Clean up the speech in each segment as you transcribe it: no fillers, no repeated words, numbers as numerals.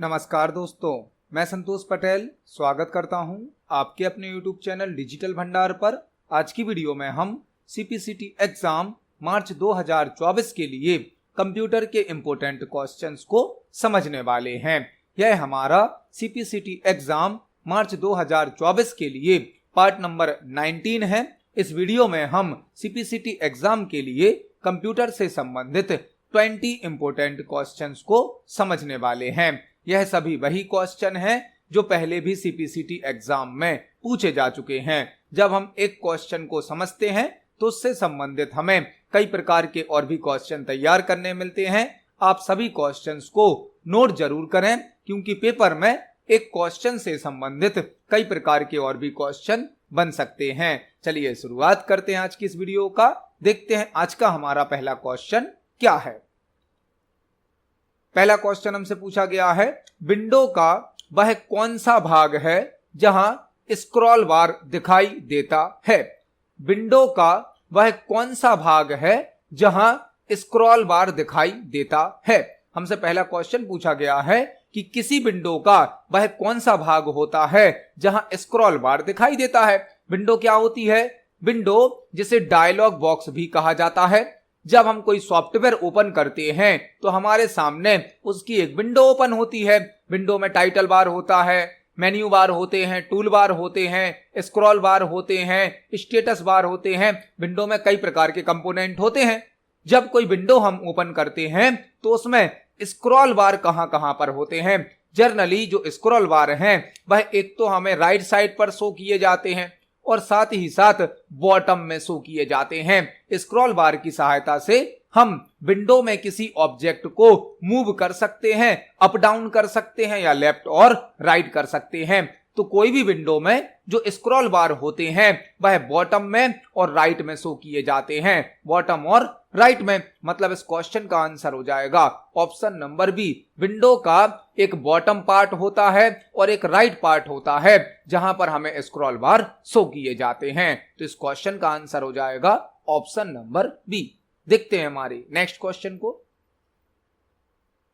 नमस्कार दोस्तों, मैं संतोष पटेल स्वागत करता हूं आपके अपने YouTube चैनल डिजिटल भंडार पर। आज की वीडियो में हम CPCT एग्जाम मार्च 2024 के लिए कंप्यूटर के इम्पोर्टेंट क्वेश्चंस को समझने वाले हैं। यह हमारा CPCT एग्जाम मार्च 2024 के लिए पार्ट नंबर 19 है। इस वीडियो में हम CPCT एग्जाम के लिए कंप्यूटर से संबंधित 20 इम्पोर्टेंट क्वेश्चंस को समझने वाले हैं। यह सभी वही क्वेश्चन हैं जो पहले भी CPCT एग्जाम में पूछे जा चुके हैं। जब हम एक क्वेश्चन को समझते हैं तो उससे संबंधित हमें कई प्रकार के और भी क्वेश्चन तैयार करने मिलते हैं। आप सभी क्वेश्चंस को नोट जरूर करें, क्योंकि पेपर में एक क्वेश्चन से संबंधित कई प्रकार के और भी क्वेश्चन बन सकते हैं। चलिए शुरुआत करते हैं आज की इस वीडियो का। देखते हैं आज का हमारा पहला क्वेश्चन क्या है। पहला क्वेश्चन हमसे पूछा गया है, विंडो का वह कौन सा भाग है जहां स्क्रॉल बार दिखाई देता है। विंडो का वह कौन सा भाग है जहां स्क्रॉल बार दिखाई देता है। हमसे पहला क्वेश्चन पूछा गया है कि किसी विंडो का वह कौन सा भाग होता है जहां स्क्रॉल बार दिखाई देता है। विंडो क्या होती है? विंडो जिसे डायलॉग बॉक्स भी कहा जाता है। जब हम कोई सॉफ्टवेयर ओपन करते हैं तो हमारे सामने उसकी एक विंडो ओपन होती है। विंडो में टाइटल बार होता है, मेन्यू बार होते हैं, टूल बार होते हैं, स्क्रॉल बार होते हैं, स्टेटस बार होते हैं। विंडो में कई प्रकार के कंपोनेंट होते हैं। जब कोई विंडो हम ओपन करते हैं तो उसमें स्क्रॉल बार कहां कहां पर होते हैं। जनरली जो स्क्रॉल बार हैं वह एक तो हमें राइट साइड पर शो किए जाते हैं और साथ ही साथ बॉटम में शो किए जाते हैं। स्क्रॉल बार की सहायता से हम विंडो में किसी ऑब्जेक्ट को मूव कर सकते हैं, अप डाउन कर सकते हैं या लेफ्ट और राइट कर सकते हैं। तो कोई भी विंडो में जो स्क्रॉल बार होते हैं वह बॉटम में और राइट में शो किए जाते हैं। बॉटम और राइट में, मतलब इस क्वेश्चन का आंसर हो जाएगा ऑप्शन नंबर बी। विंडो का एक बॉटम पार्ट होता है और एक राइट पार्ट होता है जहां पर हमें स्क्रॉल बार शो किए जाते हैं। तो इस क्वेश्चन का आंसर हो जाएगा ऑप्शन नंबर बी। देखते हैं हमारे नेक्स्ट क्वेश्चन को।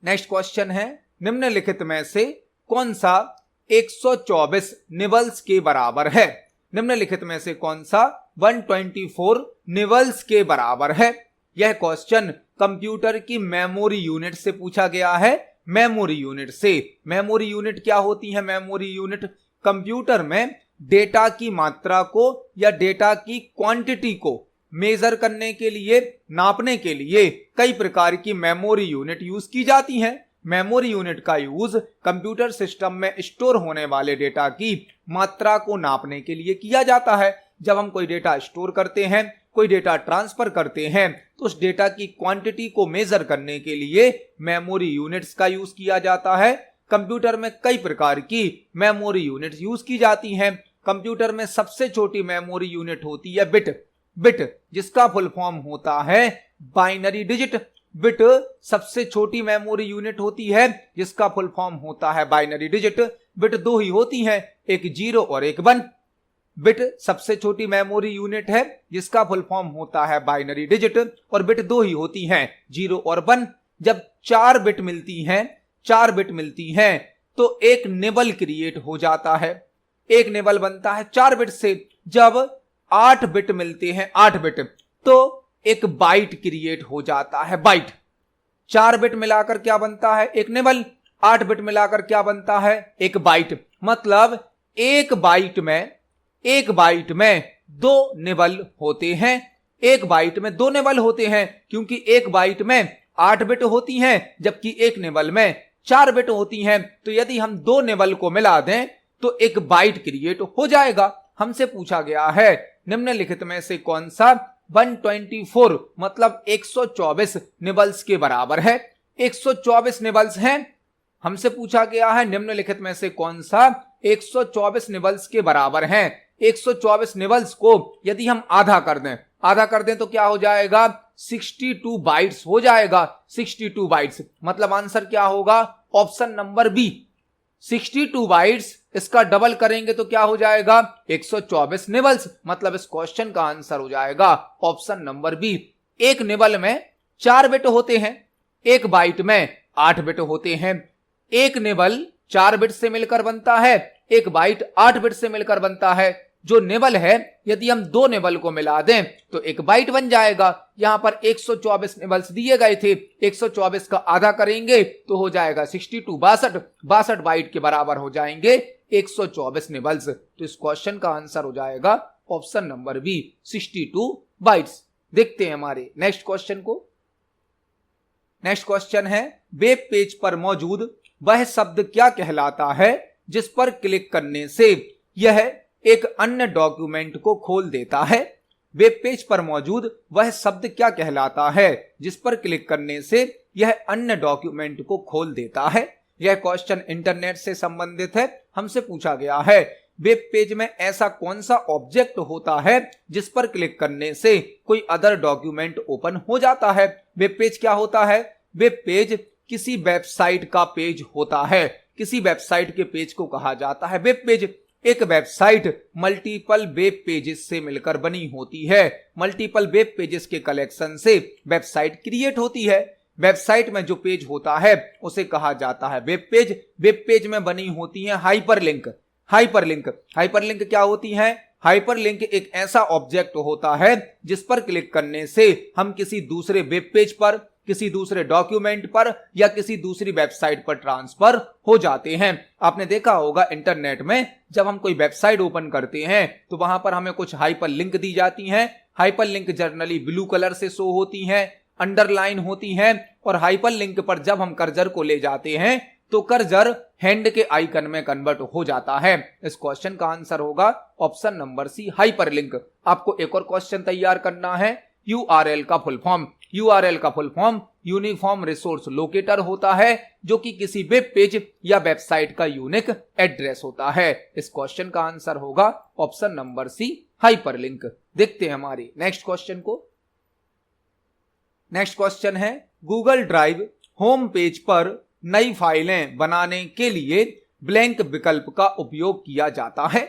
नेक्स्ट क्वेश्चन है, निम्नलिखित में से कौन सा 124 निबल्स के बराबर है। निम्नलिखित में से कौन सा 124 निबल्स के बराबर है। यह क्वेश्चन कंप्यूटर की मेमोरी यूनिट से पूछा गया है। मेमोरी यूनिट से। मेमोरी यूनिट क्या होती है? मेमोरी यूनिट कंप्यूटर में डेटा की मात्रा को या डेटा की क्वांटिटी को मेजर करने के लिए, नापने के लिए कई प्रकार की मेमोरी यूनिट यूज की जाती हैं। मेमोरी यूनिट का यूज कंप्यूटर सिस्टम में स्टोर होने वाले डेटा की मात्रा को नापने के लिए किया जाता है। जब हम कोई डेटा स्टोर करते हैं, कोई डेटा ट्रांसफर करते हैं, तो उस डेटा की क्वांटिटी को मेजर करने के लिए मेमोरी यूनिट्स का यूज किया जाता है। कंप्यूटर में कई प्रकार की मेमोरी यूनिट्स यूज की जाती हैं। कंप्यूटर में सबसे छोटी मेमोरी यूनिट होती है बिट। बिट जिसका फुल फॉर्म होता है बाइनरी डिजिट। बिट सबसे छोटी मेमोरी यूनिट होती है जिसका फुल फॉर्म होता है बाइनरी डिजिट। बिट दो ही होती हैं, एक 0 और एक 1। बिट सबसे छोटी मेमोरी यूनिट है जिसका फुल फॉर्म होता है बाइनरी डिजिट, और बिट दो ही होती हैं, 0 और 1। जब 4 बिट मिलती हैं, 4 बिट मिलती हैं तो एक निबल क्रिएट हो जाता है। एक निबल बनता है 4 बिट से। जब 8 बिट मिलते हैं, 8 बिट, तो एक बाइट क्रिएट हो जाता है, बाइट। 4 बिट मिलाकर क्या बनता है? एक निबल। 8 बिट मिलाकर क्या बनता है? एक बाइट। मतलब एक बाइट में 2 निबल होते हैं। एक बाइट में 2 निबल होते हैं, क्योंकि एक बाइट में 8 बिट होती हैं जबकि एक निबल में 4 बिट होती हैं। तो यदि हम 2 निबल को मिला दें तो एक बाइट क्रिएट हो जाएगा। हमसे पूछा गया है निम्नलिखित में से कौन सा 124 मतलब 124 निबल्स के बराबर है। 124 निबल्स हैं। हमसे पूछा गया है निम्नलिखित में से कौन सा 124 निबल्स के बराबर हैं। 124 निबल्स को यदि हम आधा कर दें तो क्या हो जाएगा? 62 बाइट्स हो जाएगा। 62 बाइट्स मतलब आंसर क्या होगा? Option number B, 62 bytes. इसका डबल करेंगे तो क्या हो जाएगा? 124 निबल्स। मतलब इस क्वेश्चन का आंसर हो जाएगा ऑप्शन नंबर बी। एक निबल में 4 बिट होते हैं, एक बाइट में 8 बिट होते हैं। एक निबल 4 बिट से मिलकर बनता है, एक बाइट 8 बिट से मिलकर बनता है। जो निबल है यदि हम 2 निबल को मिला दें तो 1 बाइट बन जाएगा। यहां पर 124 निबल्स दिए गए थे, 124 का आधा करेंगे तो हो जाएगा 62 62 बाइट के बराबर हो जाएंगे 124 निबल्स। तो इस क्वेश्चन का आंसर हो जाएगा ऑप्शन नंबर बी 62 बाइट्स। देखते हैं हमारे नेक्स्ट क्वेश्चन को। नेक्स्ट क्वेश्चन है, वेब पेज पर मौजूद वह शब्द क्या कहलाता है जिस पर क्लिक करने से यह एक अन्य डॉक्यूमेंट को खोल देता है। वेब पेज पर मौजूद वह शब्द क्या कहलाता है जिस पर क्लिक करने से यह अन्य डॉक्यूमेंट को खोल देता है। यह क्वेश्चन इंटरनेट से संबंधित है। हमसे पूछा गया है वेब पेज में ऐसा कौन सा ऑब्जेक्ट होता है जिस पर क्लिक करने से कोई अदर डॉक्यूमेंट ओपन हो जाता है। वेब पेज क्या होता है? वेब पेज किसी वेबसाइट का पेज होता है। किसी वेबसाइट के पेज को कहा जाता है वेब पेज। एक वेबसाइट मल्टीपल वेब पेजेस से मिलकर बनी होती है। मल्टीपल वेब पेजेस के कलेक्शन से वेबसाइट क्रिएट होती है। वेबसाइट में जो पेज होता है उसे कहा जाता है वेब पेज। वेब पेज में बनी होती है हाइपरलिंक। हाइपरलिंक क्या होती है? हाइपरलिंक एक ऐसा ऑब्जेक्ट होता है जिस पर क्लिक करने से हम किसी दूसरे वेब पेज पर, किसी दूसरे डॉक्यूमेंट पर या किसी दूसरी वेबसाइट पर ट्रांसफर हो जाते हैं। आपने देखा होगा इंटरनेट में जब हम कोई वेबसाइट ओपन करते हैं तो वहां पर हमें कुछ हाइपरलिंक दी जाती हैं। हाइपरलिंक जनरली ब्लू कलर से शो होती हैं, अंडरलाइन होती हैं, और हाइपरलिंक पर जब हम कर्सर को ले जाते हैं तो कर्सर हैंड के आइकन में कन्वर्ट हो जाता है। इस क्वेश्चन का आंसर होगा ऑप्शन नंबर सी हाइपरलिंक। आपको एक और क्वेश्चन तैयार करना है। यूआरएल का फुल फॉर्म। यूआरएल का full form uniform resource locator होता है जो कि किसी वेब पेज या वेबसाइट का यूनिक एड्रेस होता है। इस क्वेश्चन का आंसर होगा ऑप्शन नंबर सी हाइपरलिंक। देखते हैं हमारे नेक्स्ट क्वेश्चन को। नेक्स्ट क्वेश्चन है, गूगल ड्राइव होम पेज पर नई फाइलें बनाने के लिए ब्लैंक विकल्प का उपयोग किया जाता है।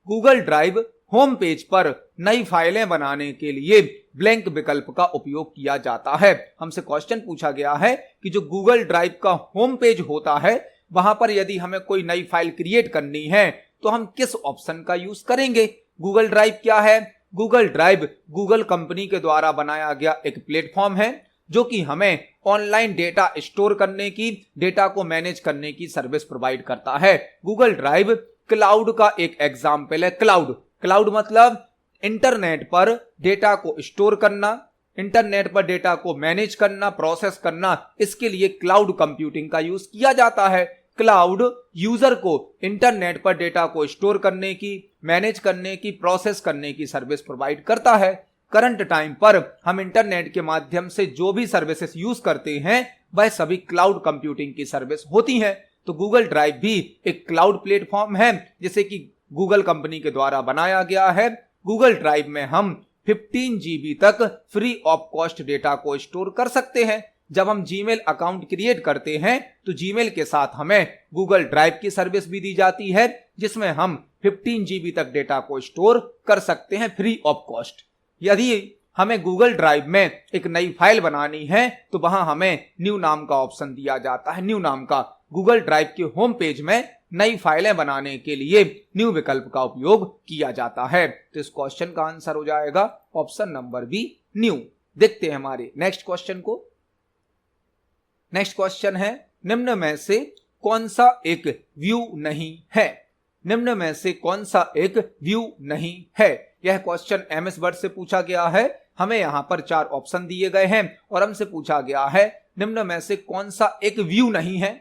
गूगल ड्राइव होम पेज पर नई फाइलें बनाने के लिए ब्लैंक विकल्प का उपयोग किया जाता है। हमसे क्वेश्चन पूछा गया है कि जो गूगल ड्राइव का होम पेज होता है वहां पर यदि हमें कोई नई फाइल क्रिएट करनी है तो हम किस ऑप्शन का यूज करेंगे। गूगल ड्राइव क्या है? गूगल ड्राइव गूगल कंपनी के द्वारा बनाया गया एक प्लेटफॉर्म है जो कि हमें ऑनलाइन डेटा स्टोर करने की, डेटा को मैनेज करने की सर्विस प्रोवाइड करता है। गूगल ड्राइव क्लाउड का एक एग्जाम्पल है। क्लाउड मतलब इंटरनेट पर डेटा को स्टोर करना, इंटरनेट पर डेटा को मैनेज करना, प्रोसेस करना, इसके लिए क्लाउड कंप्यूटिंग का यूज किया जाता है। क्लाउड यूजर को इंटरनेट पर डेटा को स्टोर करने की, मैनेज करने की, प्रोसेस करने की सर्विस प्रोवाइड करता है। करंट टाइम पर हम इंटरनेट के माध्यम से जो भी सर्विसेज यूज करते हैं वह सभी क्लाउड कंप्यूटिंग की सर्विस होती हैं। तो गूगल ड्राइव भी एक क्लाउड प्लेटफॉर्म है जिसे कि गूगल कंपनी के द्वारा बनाया गया है। गूगल ड्राइव में हम 15 GB तक फ्री ऑफ कॉस्ट डेटा को स्टोर कर सकते हैं। जब हम जीमेल अकाउंट क्रिएट करते हैं तो जीमेल के साथ हमें गूगल ड्राइव की सर्विस भी दी जाती है जिसमें हम 15 GB तक डेटा को स्टोर कर सकते हैं फ्री ऑफ कॉस्ट। यदि हमें गूगल ड्राइव में एक नई फाइल बनानी है तो वहां हमें न्यू नाम का ऑप्शन दिया जाता है। न्यू नाम का गूगल ड्राइव के होम पेज में नई फाइलें बनाने के लिए न्यू विकल्प का उपयोग किया जाता है। तो इस क्वेश्चन का आंसर हो जाएगा ऑप्शन नंबर बी न्यू। देखते हैं हमारे नेक्स्ट क्वेश्चन को। नेक्स्ट क्वेश्चन है, निम्न में से कौन सा एक व्यू नहीं है? निम्न में से कौन सा एक व्यू नहीं है? यह क्वेश्चन एमएस वर्ड से पूछा गया है। हमें यहां पर 4 ऑप्शन दिए गए हैं और हमसे पूछा गया है निम्न में से कौन सा एक व्यू नहीं है।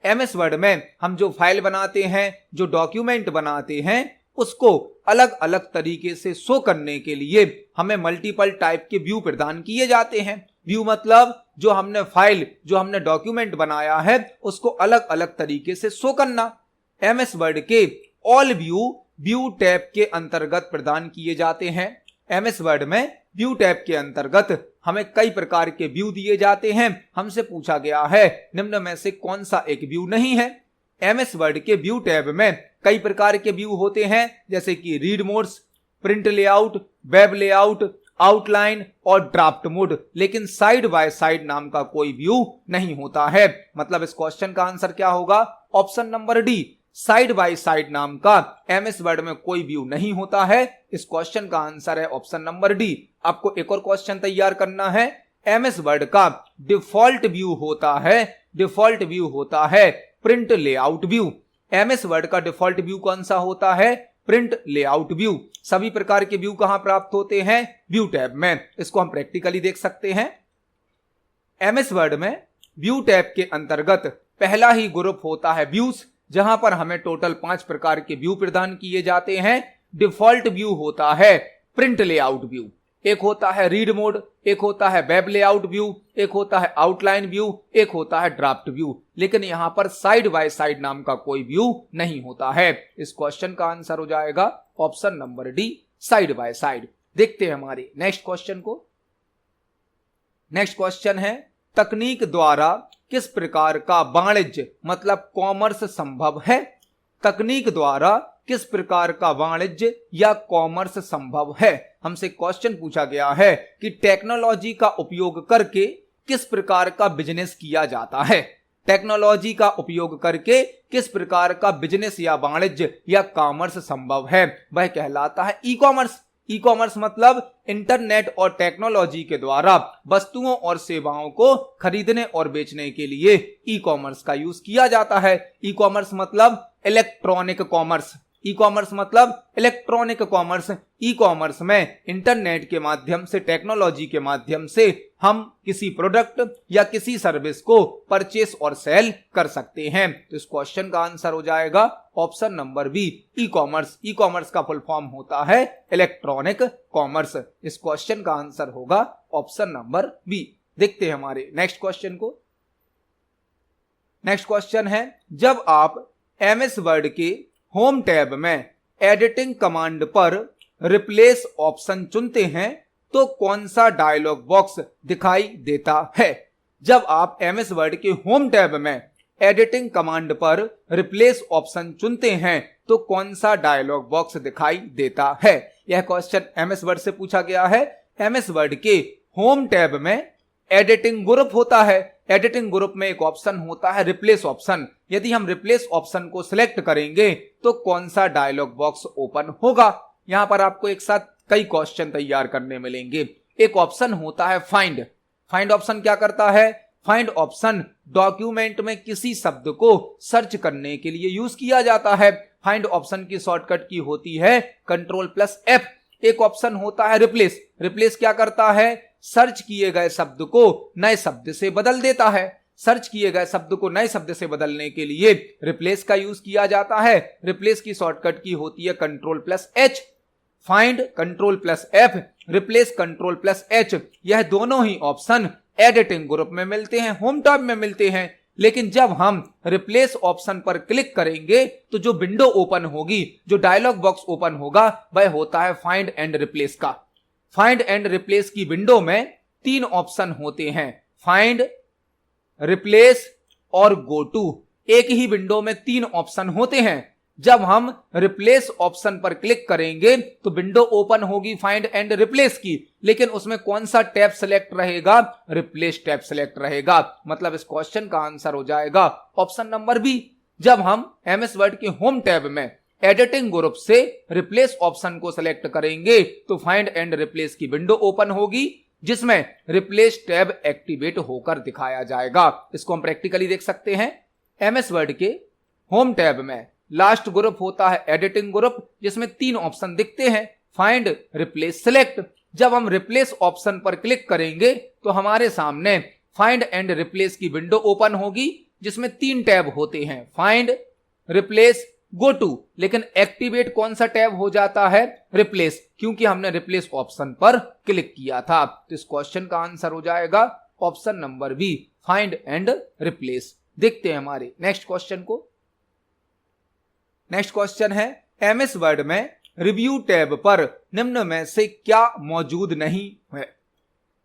एमएस वर्ड में हम जो फाइल बनाते हैं, जो डॉक्यूमेंट बनाते हैं, उसको अलग अलग तरीके से शो करने के लिए हमें मल्टीपल टाइप के व्यू प्रदान किए जाते हैं। व्यू मतलब जो हमने फाइल, जो हमने डॉक्यूमेंट बनाया है उसको अलग अलग तरीके से शो करना। एमएस वर्ड के ऑल व्यू टैब के अंतर्गत प्रदान किए जाते हैं। एमएस वर्ड में व्यू टैब के अंतर्गत हमें कई प्रकार के व्यू दिए जाते हैं। हमसे पूछा गया है निम्न में से कौन सा एक व्यू नहीं है। एमएस वर्ड के व्यू टैब में कई प्रकार के व्यू होते हैं जैसे कि read modes, print layout, web layout, outline और ड्राफ्ट मोड, लेकिन साइड बाय साइड नाम का कोई व्यू नहीं होता है। मतलब इस क्वेश्चन का आंसर क्या होगा? Option number D, side by side नाम का एमएस वर्ड में कोई व्यू नहीं होता है। इस क्वेश्चन का आंसर है ऑप्शन नंबर डी। आपको एक और क्वेश्चन तैयार करना है। एमएस वर्ड का डिफॉल्ट व्यू होता है print layout view. MS word का डिफॉल्ट व्यू कौन सा होता है? Print layout view. सभी प्रकार के व्यू कहां प्राप्त होते हैं? व्यू टैब में। इसको हम प्रैक्टिकली देख सकते हैं। एमएस वर्ड में व्यू टैब के अंतर्गत पहला ही ग्रुप होता है व्यूज, जहां पर हमें टोटल 5 प्रकार के व्यू प्रदान किए जाते हैं। डिफॉल्ट व्यू होता है प्रिंट लेआउट व्यू, एक होता है रीड मोड, एक होता है वेब लेआउट व्यू, एक होता है आउटलाइन व्यू, एक होता है ड्राफ्ट व्यू, लेकिन यहां पर साइड बाय साइड नाम का कोई व्यू नहीं होता है। इस क्वेश्चन का आंसर हो जाएगा option number D, side by side. देखते हैं हमारे नेक्स्ट क्वेश्चन को। नेक्स्ट क्वेश्चन है, तकनीक द्वारा किस प्रकार का वाणिज्य मतलब कॉमर्स संभव है? तकनीक द्वारा किस प्रकार का वाणिज्य या कॉमर्स संभव है? हमसे क्वेश्चन पूछा गया है कि टेक्नोलॉजी का उपयोग करके किस प्रकार का बिजनेस किया जाता है। टेक्नोलॉजी का उपयोग करके किस प्रकार का बिजनेस या वाणिज्य या कॉमर्स संभव है? वह कहलाता है ई कॉमर्स। ई कॉमर्स मतलब इंटरनेट और टेक्नोलॉजी के द्वारा वस्तुओं और सेवाओं को खरीदने और बेचने के लिए ई कॉमर्स का यूज किया जाता है। ई कॉमर्स मतलब इलेक्ट्रॉनिक कॉमर्स। ई कॉमर्स मतलब इलेक्ट्रॉनिक कॉमर्स। ई कॉमर्स में इंटरनेट के माध्यम से, टेक्नोलॉजी के माध्यम से हम किसी प्रोडक्ट या किसी सर्विस को परचेस और सेल कर सकते हैं। तो इस क्वेश्चन का आंसर हो जाएगा option number B, E commerce. E commerce का फुल फॉर्म होता है इलेक्ट्रॉनिक कॉमर्स। इस क्वेश्चन का आंसर होगा ऑप्शन नंबर बी। देखते हैं हमारे नेक्स्ट क्वेश्चन को। नेक्स्ट क्वेश्चन है, जब आप एमएस वर्ड के होम टैब में एडिटिंग कमांड पर रिप्लेस ऑप्शन चुनते हैं तो कौन सा डायलॉग बॉक्स दिखाई देता है? जब आप एमएस वर्ड के होम टैब में एडिटिंग कमांड पर रिप्लेस ऑप्शन चुनते हैं तो कौन सा डायलॉग बॉक्स दिखाई देता है? यह क्वेश्चन एमएस वर्ड से पूछा गया है। एमएस वर्ड के होम टैब में एडिटिंग ग्रुप होता है। एडिटिंग ग्रुप में एक ऑप्शन होता है रिप्लेस ऑप्शन। यदि हम रिप्लेस ऑप्शन को सिलेक्ट करेंगे तो कौन सा डायलॉग बॉक्स ओपन होगा? यहां पर आपको एक साथ कई क्वेश्चन तैयार करने मिलेंगे। एक ऑप्शन होता है फाइंड। फाइंड ऑप्शन क्या करता है? फाइंड ऑप्शन डॉक्यूमेंट में किसी शब्द को सर्च करने के लिए यूज किया जाता है। फाइंड ऑप्शन की शॉर्टकट की होती है Ctrl+F। एक ऑप्शन होता है रिप्लेस। रिप्लेस क्या करता है? सर्च किए गए शब्द को नए शब्द से बदल देता है। सर्च किए गए शब्द को नए शब्द से बदलने के लिए रिप्लेस का यूज किया जाता है। रिप्लेस की शॉर्टकट की होती है Ctrl+H। Find Ctrl+F, replace Ctrl+H, यह दोनों ही ऑप्शन एडिटिंग ग्रुप में मिलते हैं, होम टैब में मिलते हैं। लेकिन जब हम रिप्लेस ऑप्शन पर क्लिक करेंगे तो जो विंडो ओपन होगी, जो डायलॉग बॉक्स ओपन होगा, वह होता है फाइंड एंड रिप्लेस का। फाइंड एंड रिप्लेस की विंडो में 3 ऑप्शन होते हैं, फाइंड, रिप्लेस और गो टू। एक ही विंडो में 3 ऑप्शन होते हैं। जब हम रिप्लेस ऑप्शन पर क्लिक करेंगे तो विंडो ओपन होगी फाइंड एंड रिप्लेस की, लेकिन उसमें कौन सा टैब सिलेक्ट रहेगा? रिप्लेस टैब सिलेक्ट रहेगा। मतलब इस क्वेश्चन का आंसर हो जाएगा ऑप्शन नंबर बी। जब हम एमएस वर्ड के होम टैब में एडिटिंग ग्रुप से रिप्लेस ऑप्शन को सिलेक्ट करेंगे तो फाइंड एंड रिप्लेस की विंडो ओपन होगी, जिसमें रिप्लेस टैब एक्टिवेट होकर दिखाया जाएगा। इसको हम प्रैक्टिकली देख सकते हैं। एमएस वर्ड के होम टैब में लास्ट ग्रुप होता है एडिटिंग ग्रुप, जिसमें 3 ऑप्शन दिखते हैं, फाइंड, रिप्लेस, सिलेक्ट। जब हम रिप्लेस ऑप्शन पर क्लिक करेंगे तो हमारे सामने फाइंड एंड रिप्लेस की विंडो ओपन होगी, जिसमें 3 टैब होते हैं, फाइंड, रिप्लेस, गो टू। लेकिन एक्टिवेट कौन सा टैब हो जाता है? रिप्लेस, क्योंकि हमने रिप्लेस ऑप्शन पर क्लिक किया था। तो इस क्वेश्चन का आंसर हो जाएगा option number B, find and replace. देखते हैं हमारे नेक्स्ट क्वेश्चन को। नेक्स्ट क्वेश्चन है, एमएस वर्ड में रिव्यू टैब पर निम्न में से क्या मौजूद नहीं है?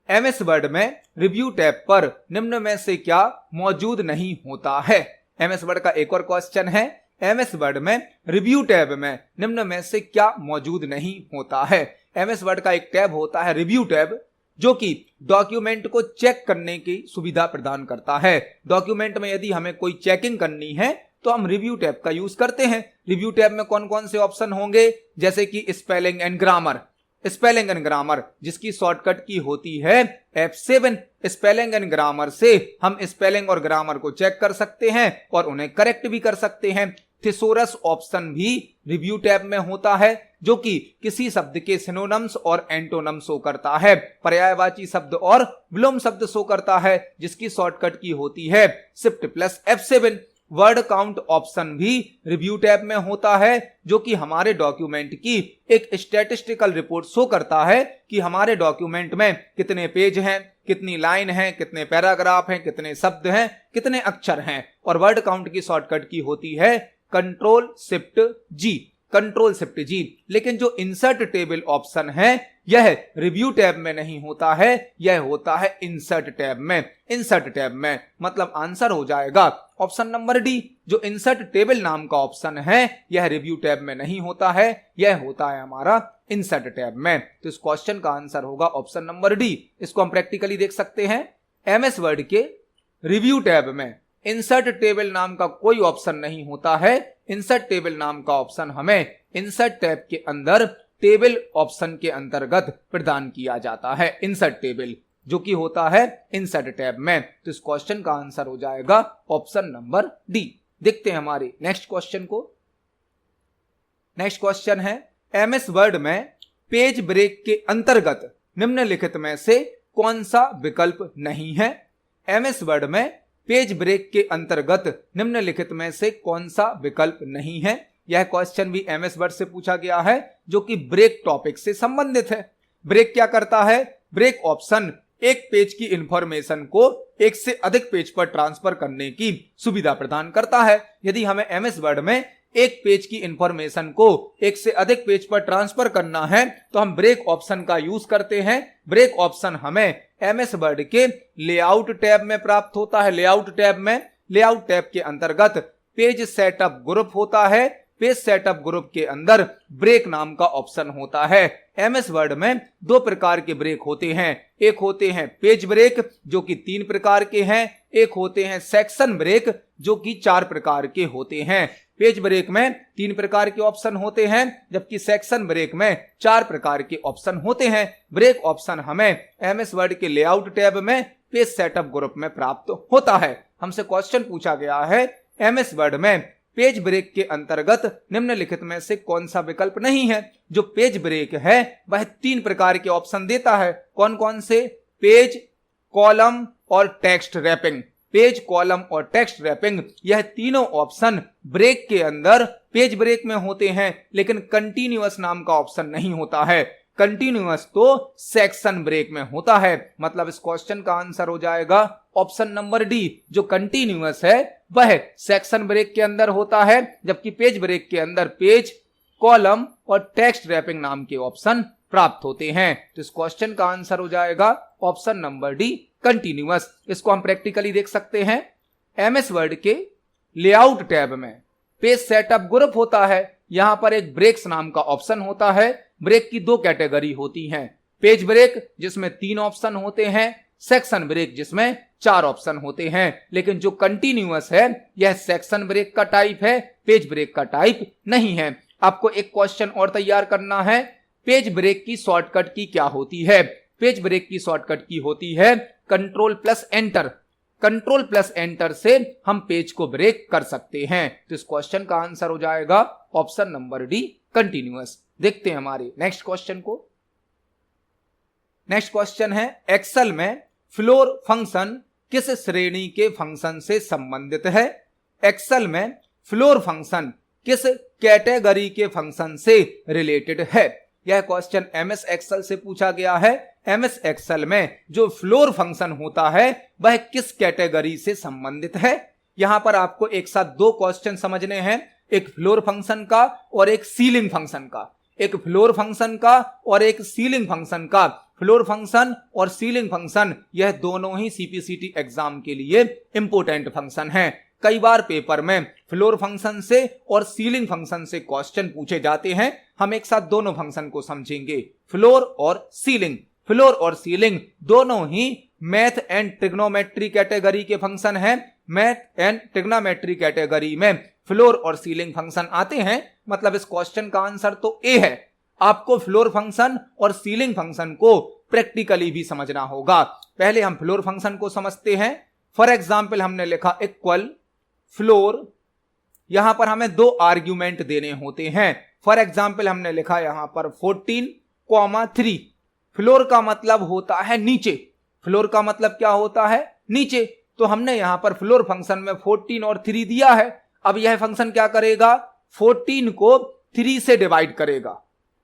एमएस वर्ड में रिव्यू टैब पर निम्न में से क्या मौजूद नहीं होता है? एमएस वर्ड का एक और क्वेश्चन है, एमएस वर्ड में रिव्यू टैब में निम्न में से क्या मौजूद नहीं होता है। एमएस वर्ड का एक टैब होता है रिव्यू टैब, जो कि डॉक्यूमेंट को चेक करने की सुविधा प्रदान करता है। डॉक्यूमेंट में यदि हमें कोई चेकिंग करनी है तो हम रिव्यू टैब का यूज करते हैं। रिव्यू टैब में कौन कौन से ऑप्शन होंगे, जैसे कि spelling and grammar. Spelling and grammar जिसकी शॉर्टकट की होती है F7। स्पेलिंग एंड ग्रामर से हम स्पेलिंग और ग्रामर को चेक कर सकते हैं और उन्हें करेक्ट भी कर सकते हैं। थिसोरस ऑप्शन भी रिव्यू टैब में होता है, जो कि किसी शब्द के सिनोनिम्स और एंटोनिम शो करता है। पर्यायवाची शब्द और विलोम शब्द शो करता है, जिसकी शॉर्टकट की होती है Shift+F7। वर्ड काउंट ऑप्शन भी रिव्यू टैब में होता है, जो कि हमारे डॉक्यूमेंट की एक स्टैटिस्टिकल रिपोर्ट शो करता है कि हमारे डॉक्यूमेंट में कितने पेज हैं, कितनी लाइन हैं, कितने पैराग्राफ हैं, कितने शब्द हैं, कितने अक्षर हैं। और वर्ड काउंट की शॉर्टकट की होती है Ctrl+Shift+G। लेकिन जो इंसर्ट टेबल ऑप्शन है यह रिव्यू टैब में नहीं होता है, यह होता है इंसर्ट टैब में। इंसर्ट टैब में मतलब आंसर हो जाएगा ऑप्शन नंबर डी। जो इंसर्ट टेबल नाम का ऑप्शन है यह रिव्यू टैब में नहीं होता है, यह होता है हमारा इंसर्ट टैब में। तो इस क्वेश्चन का आंसर होगा ऑप्शन नंबर डी। इसको हम प्रैक्टिकली देख सकते हैं। एमएस वर्ड के रिव्यू टैब में इंसर्ट टेबल नाम का कोई ऑप्शन नहीं होता है। इंसर्ट टेबल नाम का ऑप्शन हमें इंसर्ट टैब के अंदर टेबल ऑप्शन के अंतर्गत प्रदान किया जाता है। इंसर्ट टेबल जो कि होता है इंसर्ट टैब में। तो इस क्वेश्चन का आंसर हो जाएगा ऑप्शन नंबर डी। देखते हैं हमारे नेक्स्ट क्वेश्चन को। नेक्स्ट क्वेश्चन है एमएस वर्ड में पेज ब्रेक के अंतर्गत निम्नलिखित में से कौन सा विकल्प नहीं है। एमएस वर्ड में पेज ब्रेक के अंतर्गत निम्नलिखित में से कौन सा विकल्प नहीं है। यह क्वेश्चन भी एमएस वर्ड से पूछा गया है, जो कि ब्रेक टॉपिक से संबंधित है। ब्रेक क्या करता है? ब्रेक ऑप्शन एक पेज की इंफॉर्मेशन को एक से अधिक पेज पर ट्रांसफर करने की सुविधा प्रदान करता है। यदि हमें एमएस वर्ड में एक पेज की इंफॉर्मेशन को एक से अधिक पेज पर ट्रांसफर करना है तो हम ब्रेक ऑप्शन का यूज करते हैं। ब्रेक ऑप्शन हमें एमएस वर्ड के लेआउट टैब में प्राप्त होता है। लेआउट टैब के अंतर्गत पेज सेटअप ग्रुप होता है। पेज सेटअप ग्रुप के अंदर ब्रेक नाम का ऑप्शन होता है। एमएस वर्ड में दो प्रकार के ब्रेक होते हैं। एक होते हैं पेज ब्रेक जो कि 3 प्रकार के हैं। एक होते हैं सेक्शन ब्रेक जो कि 4 प्रकार के होते हैं। पेज ब्रेक में 3 प्रकार के ऑप्शन होते हैं, जबकि सेक्शन ब्रेक में 4 प्रकार के ऑप्शन होते हैं। ब्रेक ऑप्शन हमें एमएस वर्ड के लेआउट टैब में पेज सेटअप ग्रुप में प्राप्त होता है। हमसे क्वेश्चन पूछा गया है एमएस वर्ड में पेज ब्रेक के अंतर्गत निम्नलिखित में से कौन सा विकल्प नहीं है। जो पेज ब्रेक है वह 3 प्रकार के ऑप्शन देता है। कौन कौन से? पेज, कॉलम और टेक्स्ट रैपिंग। पेज, कॉलम और टेक्स्ट रैपिंग यह तीनों ऑप्शन ब्रेक के अंदर पेज ब्रेक में होते हैं, लेकिन कंटिन्यूअस नाम का ऑप्शन नहीं होता है। कंटिन्यूअस तो सेक्शन ब्रेक में होता है। मतलब इस क्वेश्चन का आंसर हो जाएगा ऑप्शन नंबर डी। जो कंटिन्यूअस है वह सेक्शन ब्रेक के अंदर होता है, जबकि पेज ब्रेक के अंदर पेज, कॉलम और टेक्स्ट रैपिंग नाम के ऑप्शन प्राप्त होते हैं। तो इस क्वेश्चन का आंसर हो जाएगा ऑप्शन नंबर डी, कंटिन्यूअस। इसको हम प्रैक्टिकली देख सकते हैं। एमएस वर्ड के लेआउट टैब में पेज सेटअप ग्रुप होता है। यहां पर एक ब्रेक्स नाम का ऑप्शन होता है। ब्रेक की 2 कैटेगरी होती हैं। पेज ब्रेक जिसमें 3 ऑप्शन होते हैं, सेक्शन ब्रेक जिसमें 4 ऑप्शन होते हैं। लेकिन जो कंटिन्यूअस है यह सेक्शन ब्रेक का टाइप है, पेज ब्रेक का टाइप नहीं है। आपको एक क्वेश्चन और तैयार करना है। पेज ब्रेक की शॉर्टकट की क्या होती है? पेज ब्रेक की शॉर्टकट की होती है Ctrl+Enter। Ctrl+Enter से हम पेज को ब्रेक कर सकते हैं। तो इस क्वेश्चन का आंसर हो जाएगा ऑप्शन नंबर डी, कंटिन्यूअस। देखते हैं हमारे नेक्स्ट क्वेश्चन को। नेक्स्ट क्वेश्चन है एक्सेल में फ्लोर फंक्शन किस श्रेणी के फंक्शन से संबंधित है? एक्सेल में फ्लोर फंक्शन किस कैटेगरी के फंक्शन से रिलेटेड है? यह क्वेश्चन एमएस एक्सेल से पूछा गया है। एमएस एक्सेल में जो फ्लोर फंक्शन होता है वह किस कैटेगरी से संबंधित है? यहां पर आपको एक साथ 2 क्वेश्चन समझने हैं, एक फ्लोर फंक्शन का और एक सीलिंग फंक्शन का। एक फ्लोर फंक्शन का और एक सीलिंग फंक्शन का। फ्लोर फंक्शन और सीलिंग फंक्शन यह दोनों ही सीपीसीटी एग्जाम के लिए इंपोर्टेंट फंक्शन है। कई बार पेपर में फ्लोर फंक्शन से और सीलिंग फंक्शन से क्वेश्चन पूछे जाते हैं। हम एक साथ दोनों फंक्शन को समझेंगे, फ्लोर और सीलिंग। फ्लोर और सीलिंग दोनों ही मैथ एंड ट्रिग्नोमेट्री कैटेगरी के फंक्शन हैं। मैथ एंड ट्रिग्नोमेट्री कैटेगरी में फ्लोर और सीलिंग फंक्शन आते हैं, मतलब इस क्वेश्चन का आंसर तो ए है। आपको फ्लोर फंक्शन और सीलिंग फंक्शन को प्रैक्टिकली भी समझना होगा। पहले हम फ्लोर फंक्शन को समझते हैं। फॉर एग्जाम्पल हमने लिखा इक्वल फ्लोर, यहां पर हमें दो आर्ग्यूमेंट देने होते हैं। फॉर एग्जाम्पल हमने लिखा यहां पर 14,3। फ्लोर का मतलब होता है नीचे। फ्लोर का मतलब क्या होता है? नीचे। तो हमने यहां पर फ्लोर फंक्शन में 14 और 3 दिया है। अब यह फंक्शन क्या करेगा? 14 को 3 से डिवाइड करेगा,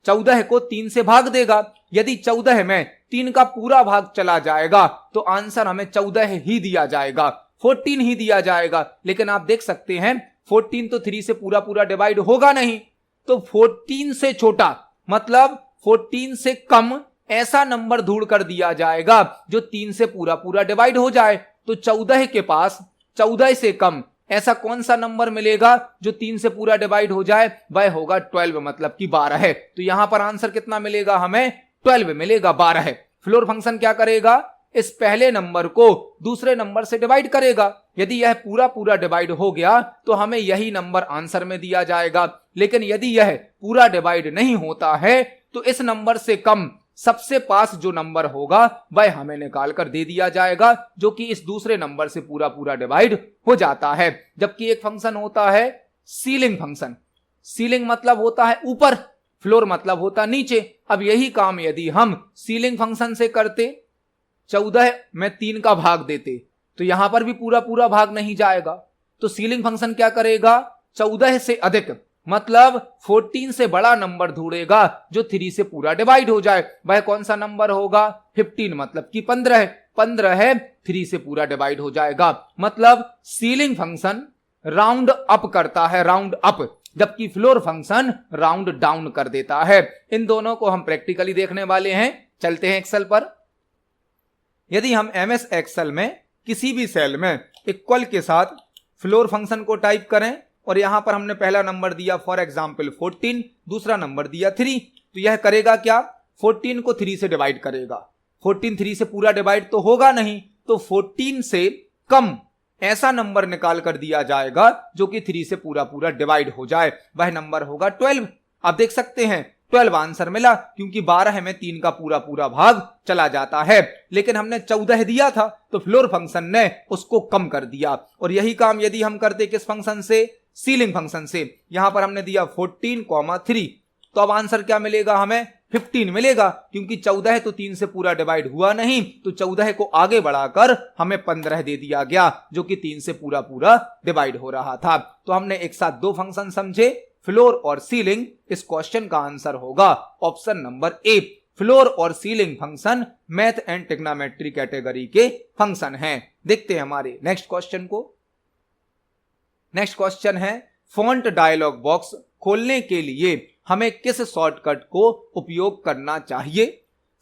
14 को 3 से भाग देगा। यदि 14 में 3 का पूरा भाग चला जाएगा तो आंसर हमें 14 ही दिया जाएगा, 14 ही दिया जाएगा। लेकिन आप देख सकते हैं 14 तो 3 से पूरा पूरा डिवाइड होगा नहीं, तो 14 से छोटा मतलब 14 से कम ऐसा नंबर ढूंढ कर दिया जाएगा जो 3 से पूरा पूरा डिवाइड हो जाए। तो 14 के पास 14 से कम ऐसा कौन सा नंबर मिलेगा जो 3 से पूरा डिवाइड हो जाए? वह होगा 12, मतलब कि 12 है। तो यहां पर आंसर कितना मिलेगा? हमें 12 मिलेगा, 12 है। फ्लोर फंक्शन क्या करेगा? इस पहले नंबर को दूसरे नंबर से डिवाइड करेगा। यदि यह पूरा पूरा डिवाइड हो गया तो हमें यही नंबर आंसर में दिया जाएगा। लेकिन यदि यह पूरा डिवाइड नहीं होता है तो इस नंबर से कम सबसे पास जो नंबर होगा वह हमें निकाल कर दे दिया जाएगा, जो कि इस दूसरे नंबर से पूरा पूरा डिवाइड हो जाता है। जबकि एक फंक्शन होता है सीलिंग फंक्शन। सीलिंग मतलब होता है ऊपर, फ्लोर मतलब होता नीचे। अब यही काम यदि हम सीलिंग फंक्शन से करते, 14 में 3 का भाग देते, तो यहां पर भी पूरा पूरा भाग नहीं जाएगा। तो सीलिंग फंक्शन क्या करेगा? 14 से अधिक मतलब 14 से बड़ा नंबर ढूंढेगा जो 3 से पूरा डिवाइड हो जाए। वह कौन सा नंबर होगा? 15, मतलब कि 15 है। 15 है, 3 से पूरा डिवाइड हो जाएगा। मतलब सीलिंग फंक्शन राउंड अप करता है, राउंड अप, जबकि फ्लोर फंक्शन राउंड डाउन कर देता है। इन दोनों को हम प्रैक्टिकली देखने वाले हैं। चलते हैं एक्सेल पर। यदि हम एमएस एक्सेल में किसी भी सेल में इक्वल के साथ फ्लोर फंक्शन को टाइप करें और यहां पर हमने पहला नंबर दिया फॉर एग्जांपल 14, दूसरा नंबर दिया 3, तो यह करेगा क्या? 14 को 3 से डिवाइड करेगा। 14 3 से पूरा डिवाइड तो होगा नहीं, तो 14 से कम ऐसा नंबर निकाल कर दिया जाएगा जो कि 3 से पूरा पूरा डिवाइड हो जाए। वह नंबर होगा 12। आप देख सकते हैं 12 आंसर मिला, क्योंकि 12 में 3 का पूरा पूरा भाग चला जाता है। लेकिन हमने 14 दिया था तो फ्लोर फंक्शन ने उसको कम कर दिया। और यही काम यदि हम करते किस फंक्शन से? सीलिंग फंक्शन से। यहां पर हमने दिया 14,3, तो अब आंसर क्या मिलेगा? हमें 15 मिलेगा, क्योंकि 14 तो 3 से पूरा डिवाइड हुआ नहीं, तो 14 को आगे बढ़ाकर हमें 15 दे दिया गया जो कि 3 से पूरा पूरा डिवाइड हो रहा था। तो हमने एक साथ दो फंक्शन समझे, फ्लोर और सीलिंग। इस क्वेश्चन का आंसर होगा ऑप्शन नंबर ए। फ्लोर और ceiling function math and trigonometry category के फंक्शन हैं। देखते हैं हमारे नेक्स्ट क्वेश्चन को। नेक्स्ट क्वेश्चन है, फॉन्ट डायलॉग बॉक्स खोलने के लिए हमें किस शॉर्टकट को उपयोग करना चाहिए?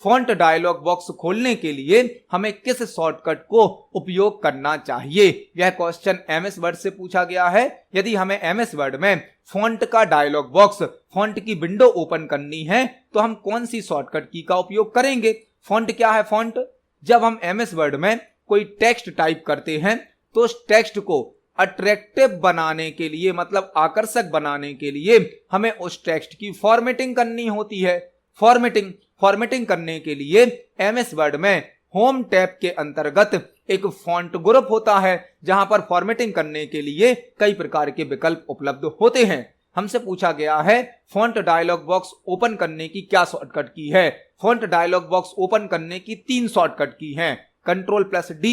फॉन्ट डायलॉग बॉक्स खोलने के लिए हमें किस शॉर्टकट को उपयोग करना चाहिए? यह क्वेश्चन एमएस वर्ड से पूछा गया है। यदि हमें एमएस वर्ड में फॉन्ट का डायलॉग बॉक्स, फॉन्ट की विंडो ओपन करनी है तो हम कौन सी शॉर्टकट की का उपयोग करेंगे? फॉन्ट क्या है? फॉन्ट, जब हम एमएस वर्ड में कोई टेक्स्ट टाइप करते हैं तो उस टेक्स्ट को अट्रैक्टिव बनाने के लिए, मतलब आकर्षक बनाने के लिए हमें उस टेक्स्ट की फॉर्मेटिंग करनी होती है। फॉर्मेटिंग करने के लिए एमएस वर्ड में होम टैब के अंतर्गत एक फॉन्ट ग्रुप होता है, जहां पर फॉर्मेटिंग करने के लिए कई प्रकार के विकल्प उपलब्ध होते हैं। हमसे पूछा गया है फॉन्ट डायलॉग बॉक्स ओपन करने की क्या शॉर्टकट की है? फॉन्ट डायलॉग बॉक्स ओपन करने की 3 शॉर्टकट की हैं, Ctrl+D,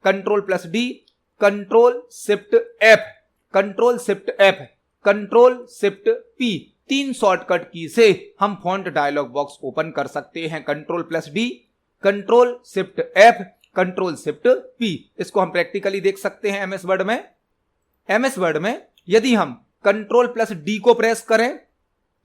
Ctrl+D, Ctrl+Shift+F, Ctrl+Shift+F, Ctrl+Shift+P। 3 shortcut की से हम फॉन्ट डायलॉग बॉक्स ओपन कर सकते हैं। Ctrl+D, Ctrl+Shift+F, Ctrl+Shift+P। इसको हम प्रैक्टिकली देख सकते हैं एमएस वर्ड में। एमएस वर्ड में यदि हम Ctrl+D को प्रेस करें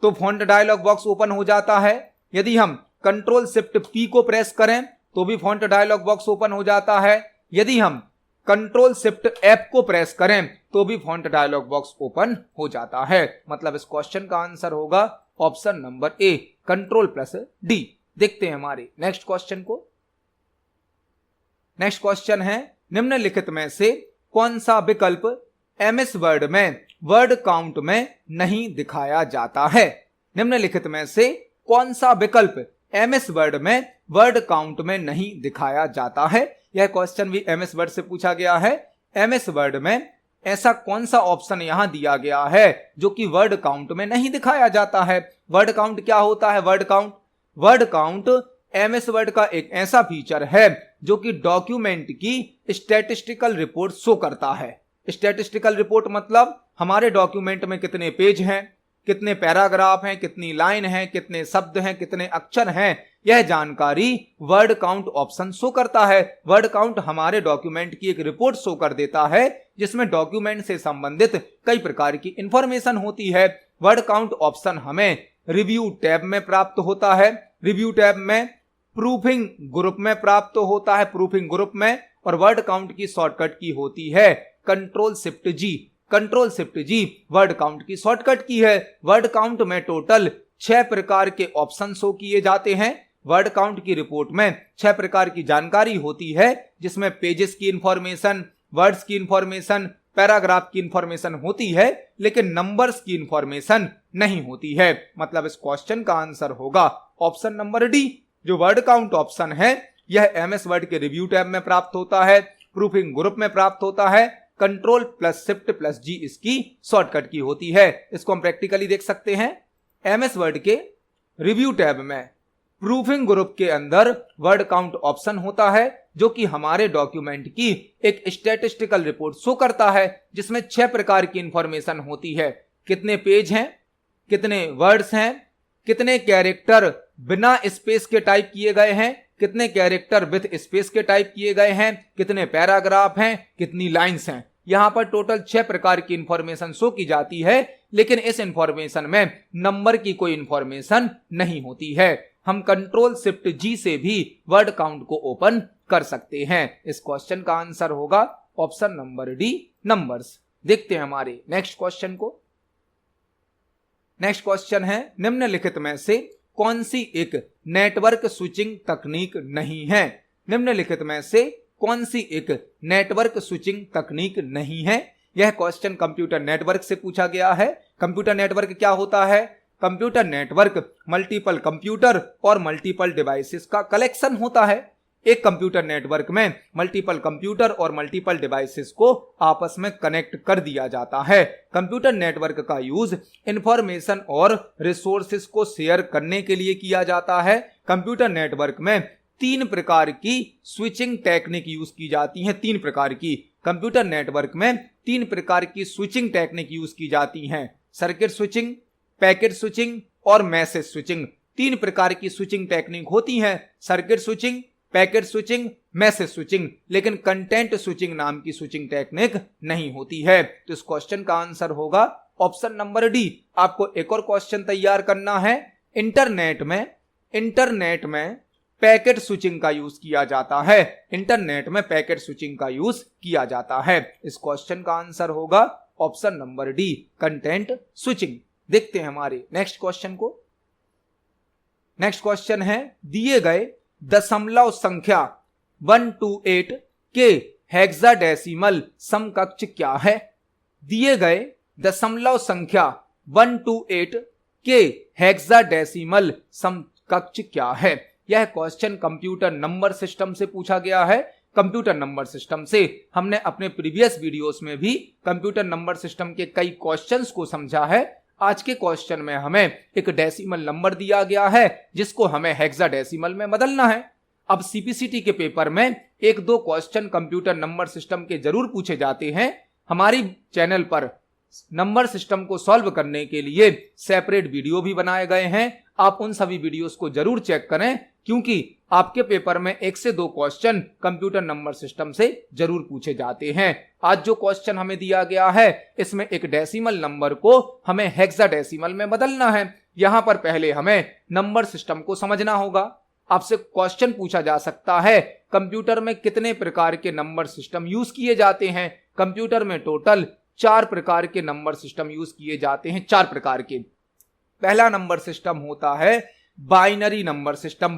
तो फॉन्ट डायलॉग बॉक्स ओपन हो जाता है। यदि हम Ctrl+Shift+P को प्रेस करें तो भी फॉन्ट डायलॉग बॉक्स ओपन हो जाता है। यदि हम कंट्रोल शिफ्ट F को प्रेस करें तो भी फॉन्ट डायलॉग बॉक्स ओपन हो जाता है। मतलब इस क्वेश्चन का आंसर होगा option number A, control plus D. देखते हैं हमारे नेक्स्ट क्वेश्चन को। नेक्स्ट क्वेश्चन है, निम्नलिखित में से कौन सा विकल्प MS वर्ड में वर्ड काउंट में नहीं दिखाया जाता है? निम्नलिखित में से कौन सा विकल्प MS वर्ड में वर्ड काउंट में नहीं दिखाया जाता है? यह क्वेश्चन भी MS वर्ड से पूछा गया है। MS वर्ड में ऐसा कौन सा ऑप्शन यहां दिया गया है जो कि वर्ड काउंट में नहीं दिखाया जाता है? वर्ड काउंट क्या होता है? वर्ड काउंट MS वर्ड का एक ऐसा फीचर है जो कि डॉक्यूमेंट की स्टैटिस्टिकल रिपोर्ट शो करता है। स्टैटिस्टिकल रिपोर्ट मतलब हमारे डॉक्यूमेंट में कितने पेज हैं, कितने पैराग्राफ हैं, कितनी लाइन हैं, कितने शब्द हैं, कितने अक्षर हैं, यह जानकारी वर्ड काउंट ऑप्शन शो करता है। वर्ड काउंट हमारे डॉक्यूमेंट की एक रिपोर्ट शो कर देता है जिसमें डॉक्यूमेंट से संबंधित कई प्रकार की इंफॉर्मेशन होती है। वर्ड काउंट ऑप्शन हमें रिव्यू टैब में प्राप्त होता है। रिव्यू टैब में प्रूफिंग ग्रुप में प्राप्त होता है, प्रूफिंग ग्रुप में। और वर्ड काउंट की शॉर्टकट की होती है कंट्रोल शिफ्ट जी। कंट्रोल शिफ्ट जी वर्ड काउंट की शॉर्टकट की है। वर्ड काउंट में टोटल 6 प्रकार के ऑप्शन शो किए जाते हैं। वर्ड काउंट की रिपोर्ट में 6 प्रकार की जानकारी होती है जिसमें पेजेस की इंफॉर्मेशन, वर्ड्स की इंफॉर्मेशन, पैराग्राफ की इंफॉर्मेशन होती है, लेकिन नंबर्स की इंफॉर्मेशन नहीं होती है। मतलब इस क्वेश्चन का आंसर होगा ऑप्शन नंबर डी। जो वर्ड काउंट ऑप्शन है यह MS वर्ड के रिव्यू टैब में प्राप्त होता है, प्रूफिंग ग्रुप में प्राप्त होता है, कंट्रोल प्लस शिफ्ट प्लस जी इसकी शॉर्टकट की होती है। इसको हम प्रैक्टिकली देख सकते हैं। MS वर्ड के रिव्यू टैब में प्रूफिंग ग्रुप के अंदर वर्ड काउंट ऑप्शन होता है जो कि हमारे डॉक्यूमेंट की एक स्टैटिस्टिकल रिपोर्ट शो करता है जिसमें 6 प्रकार की इंफॉर्मेशन होती है। कितने पेज हैं, कितने वर्ड्स हैं, कितने कैरेक्टर बिना स्पेस के टाइप किए गए हैं, कितने कैरेक्टर विथ स्पेस के टाइप किए गए हैं, कितने पैराग्राफ हैं, कितनी लाइंस हैं। यहां पर टोटल 6 प्रकार की इंफॉर्मेशन शो की जाती है, लेकिन इस इंफॉर्मेशन में नंबर की कोई इंफॉर्मेशन नहीं होती है। हम कंट्रोल शिफ्ट जी से भी वर्ड काउंट को ओपन कर सकते हैं। इस क्वेश्चन का आंसर होगा ऑप्शन नंबर डी, नंबर्स। देखते हैं हमारे नेक्स्ट क्वेश्चन को। नेक्स्ट क्वेश्चन है, निम्नलिखित में से कौन सी एक नेटवर्क स्विचिंग तकनीक नहीं है? निम्नलिखित में से कौन सी एक नेटवर्क स्विचिंग तकनीक नहीं है? यह क्वेश्चन कंप्यूटर नेटवर्क से पूछा गया है। कंप्यूटर नेटवर्क क्या होता है? कंप्यूटर नेटवर्क मल्टीपल कंप्यूटर और मल्टीपल डिवाइसेस का कलेक्शन होता है। एक कंप्यूटर नेटवर्क में मल्टीपल कंप्यूटर और मल्टीपल डिवाइसेस को आपस में कनेक्ट कर दिया जाता है। कंप्यूटर नेटवर्क का यूज इंफॉर्मेशन और रिसोर्सेस को शेयर करने के लिए किया जाता है। कंप्यूटर नेटवर्क में 3 प्रकार की स्विचिंग टेक्निक यूज की जाती हैं। 3 प्रकार की कंप्यूटर नेटवर्क में 3 प्रकार की स्विचिंग टेक्निक यूज की जाती हैं। सर्किट स्विचिंग, पैकेट स्विचिंग और मैसेज स्विचिंग। 3 प्रकार की स्विचिंग टेक्निक होती हैं, circuit switching, packet switching, message switching, लेकिन कंटेंट स्विचिंग नाम की स्विचिंग टेक्निक नहीं होती है। तो इस क्वेश्चन का आंसर होगा ऑप्शन नंबर डी। आपको एक और क्वेश्चन तैयार करना है। इंटरनेट में पैकेट स्विचिंग का यूज किया जाता है। इंटरनेट में पैकेट स्विचिंग का यूज किया जाता है। इस क्वेश्चन का आंसर होगा option number D, content switching. देखते हैं हमारे नेक्स्ट क्वेश्चन को। नेक्स्ट क्वेश्चन है, दिए गए दशमलव संख्या 128 के हेक्साडेसिमल समकक्ष क्या है? दिए गए दशमलव संख्या 128 के हेक्साडेसिमल समकक्ष क्या है? यह क्वेश्चन कंप्यूटर नंबर सिस्टम से पूछा गया है। कंप्यूटर नंबर सिस्टम से हमने अपने प्रीवियस वीडियोस में भी कंप्यूटर नंबर सिस्टम के कई क्वेश्चंस को समझा है। आज के क्वेश्चन में हमें एक डेसिमल नंबर दिया गया है जिसको हमें हेक्साडेसिमल में बदलना है। अब सीपीसीटी के पेपर में 1-2 क्वेश्चन कंप्यूटर नंबर सिस्टम के जरूर पूछे जाते हैं। हमारी चैनल पर नंबर सिस्टम को सॉल्व करने के लिए सेपरेट वीडियो भी बनाए गए हैं। आप उन सभी वीडियोस को जरूर चेक करें, क्योंकि आपके पेपर में 1 से 2 क्वेश्चन कंप्यूटर नंबर सिस्टम से जरूर पूछे जाते हैं। आज जो क्वेश्चन हमें दिया गया है इसमें एक डेसिमल नंबर को हमें हेक्साडेसिमल में बदलना है। यहां पर पहले हमें नंबर सिस्टम को समझना होगा। आपसे क्वेश्चन पूछा जा सकता है कंप्यूटर में कितने प्रकार के नंबर सिस्टम यूज किए जाते हैं। कंप्यूटर में टोटल 4 प्रकार के नंबर सिस्टम यूज किए जाते हैं, 4 प्रकार के। पहला नंबर सिस्टम होता है binary number system.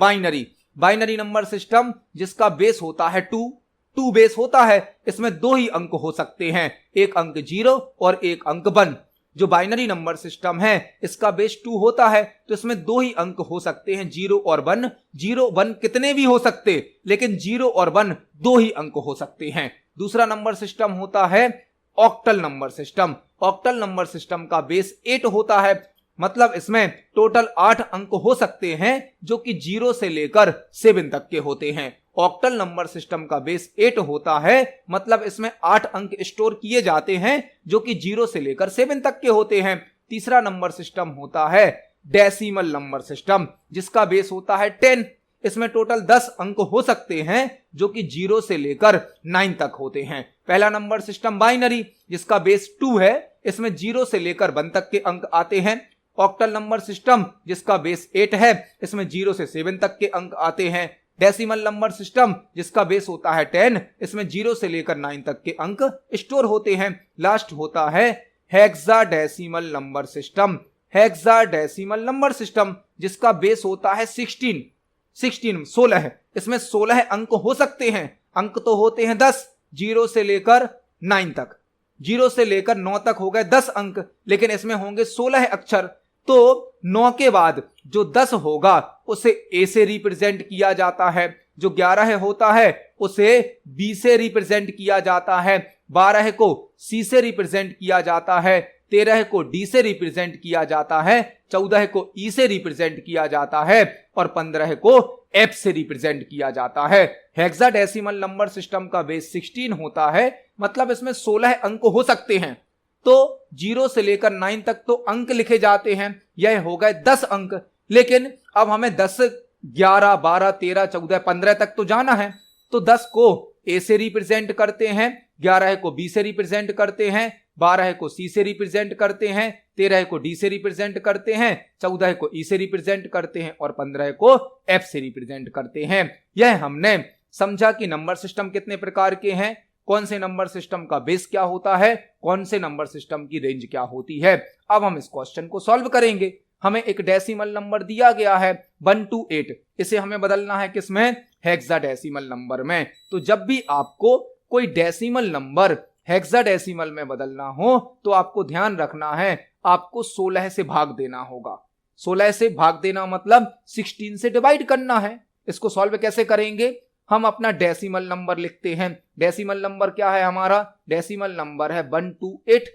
Binary number system जिसका बेस होता है 2 बेस होता है। इसमें 2 ही अंक हो सकते हैं, एक अंक 0 और एक अंक 1। जो बाइनरी नंबर सिस्टम है इसका बेस 2 होता है, तो इसमें 2 ही अंक हो सकते हैं, 0 और 1। 0 1 कितने भी हो सकते, लेकिन 0 और 1 2 ही अंक हो सकते हैं। दूसरा नंबर सिस्टम होता है octal number system. Octal number system का बेस 8 होता है, मतलब इसमें टोटल 8 अंक हो सकते हैं जो कि 0 से लेकर 7 तक के होते हैं। ऑक्टल नंबर सिस्टम का बेस 8 होता है, मतलब इसमें 8 अंक स्टोर किए जाते हैं जो कि 0 से लेकर 7 तक के होते हैं। तीसरा नंबर सिस्टम होता है डेसिमल नंबर सिस्टम, जिसका बेस होता है 10। इसमें टोटल 10 अंक हो सकते हैं जो कि 0 से लेकर 9 तक होते हैं। पहला नंबर सिस्टम बाइनरी जिसका बेस 2 है, इसमें 0 से लेकर 1 तक के अंक आते हैं। ऑक्टल नंबर सिस्टम जिसका बेस 8 है, इसमें 0 से 7 तक के अंक आते हैं। डेसिमल नंबर सिस्टम जिसका बेस होता है 10, इसमें 0 से लेकर 9 तक के अंक स्टोर होते हैं। लास्ट होता है hexadecimal number system. Hexadecimal number system जिसका बेस होता है 16 है। इसमें 16 अंक हो सकते हैं। अंक तो होते हैं 10, 0 से लेकर 9 तक। 0 से लेकर 9 तक हो गए 10 अंक, लेकिन इसमें होंगे 16 अक्षर। तो 9 के बाद जो 10 होगा उसे ए से रिप्रेजेंट किया जाता है, जो 11 होता है उसे बी से रिप्रेजेंट किया जाता है, 12 को सी से रिप्रेजेंट किया जाता है, 13 को डी से रिप्रेजेंट किया जाता है, 14 को ई से रिप्रेजेंट किया जाता है और 15 को एफ से रिप्रेजेंट किया जाता है। हेक्साडेसिमल नंबर सिस्टम का बेस 16 होता है, मतलब इसमें 16 अंक हो सकते हैं। तो 0 से लेकर 9 तक तो अंक लिखे जाते हैं, यह हो गए 10 अंक। लेकिन अब हमें 10, 11, 12, 13, 14, 15 तक तो जाना है, तो 10 को ए से रिप्रेजेंट करते हैं, 11 को बी से रिप्रेजेंट करते हैं, 12 को सी से रिप्रेजेंट करते हैं, 13 को डी से रिप्रेजेंट करते हैं, 14 को ई से रिप्रेजेंट करते हैं और 15 को एफ से रिप्रेजेंट करते हैं। यह हमने समझा कि नंबर सिस्टम कितने प्रकार के हैं, कौन से नंबर सिस्टम का बेस क्या होता है, कौन से नंबर सिस्टम की रेंज क्या होती है। अब हम इस क्वेश्चन को सॉल्व करेंगे। हमें एक डेसिमल नंबर दिया गया है 128, इसे हमें बदलना है किसमें, हेक्साडेसिमल नंबर में। तो जब भी आपको कोई डेसिमल नंबर हेक्साडेसिमल में बदलना हो तो आपको ध्यान रखना है आपको 16 से भाग देना होगा। 16 से भाग देना मतलब 16 से डिवाइड करना है। इसको सॉल्व कैसे करेंगे, हम अपना डेसिमल नंबर लिखते हैं। डेसिमल नंबर क्या है हमारा, डेसिमल नंबर है 128।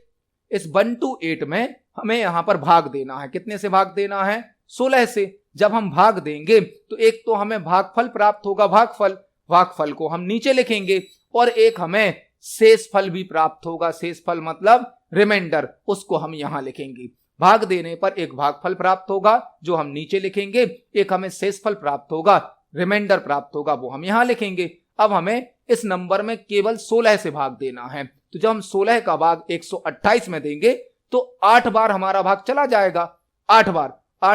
इस 128 में हमें यहां पर भाग देना है, कितने से भाग देना है, 16 से। जब हम भाग देंगे तो एक तो हमें भागफल प्राप्त होगा, भागफल को हम नीचे लिखेंगे, और एक हमें शेषफल भी प्राप्त होगा। शेषफल मतलब रिमाइंडर, उसको हम यहां लिखेंगे। भाग देने पर एक भागफल प्राप्त होगा जो हम नीचे लिखेंगे, एक हमें शेषफल प्राप्त होगा, रिमाइंडर प्राप्त होगा, वो हम यहां लिखेंगे। अब हमें इस नंबर में केवल 16 से भाग देना है, तो जब हम 16 का भाग 128 में देंगे तो 8 बार हमारा भाग चला जाएगा। 8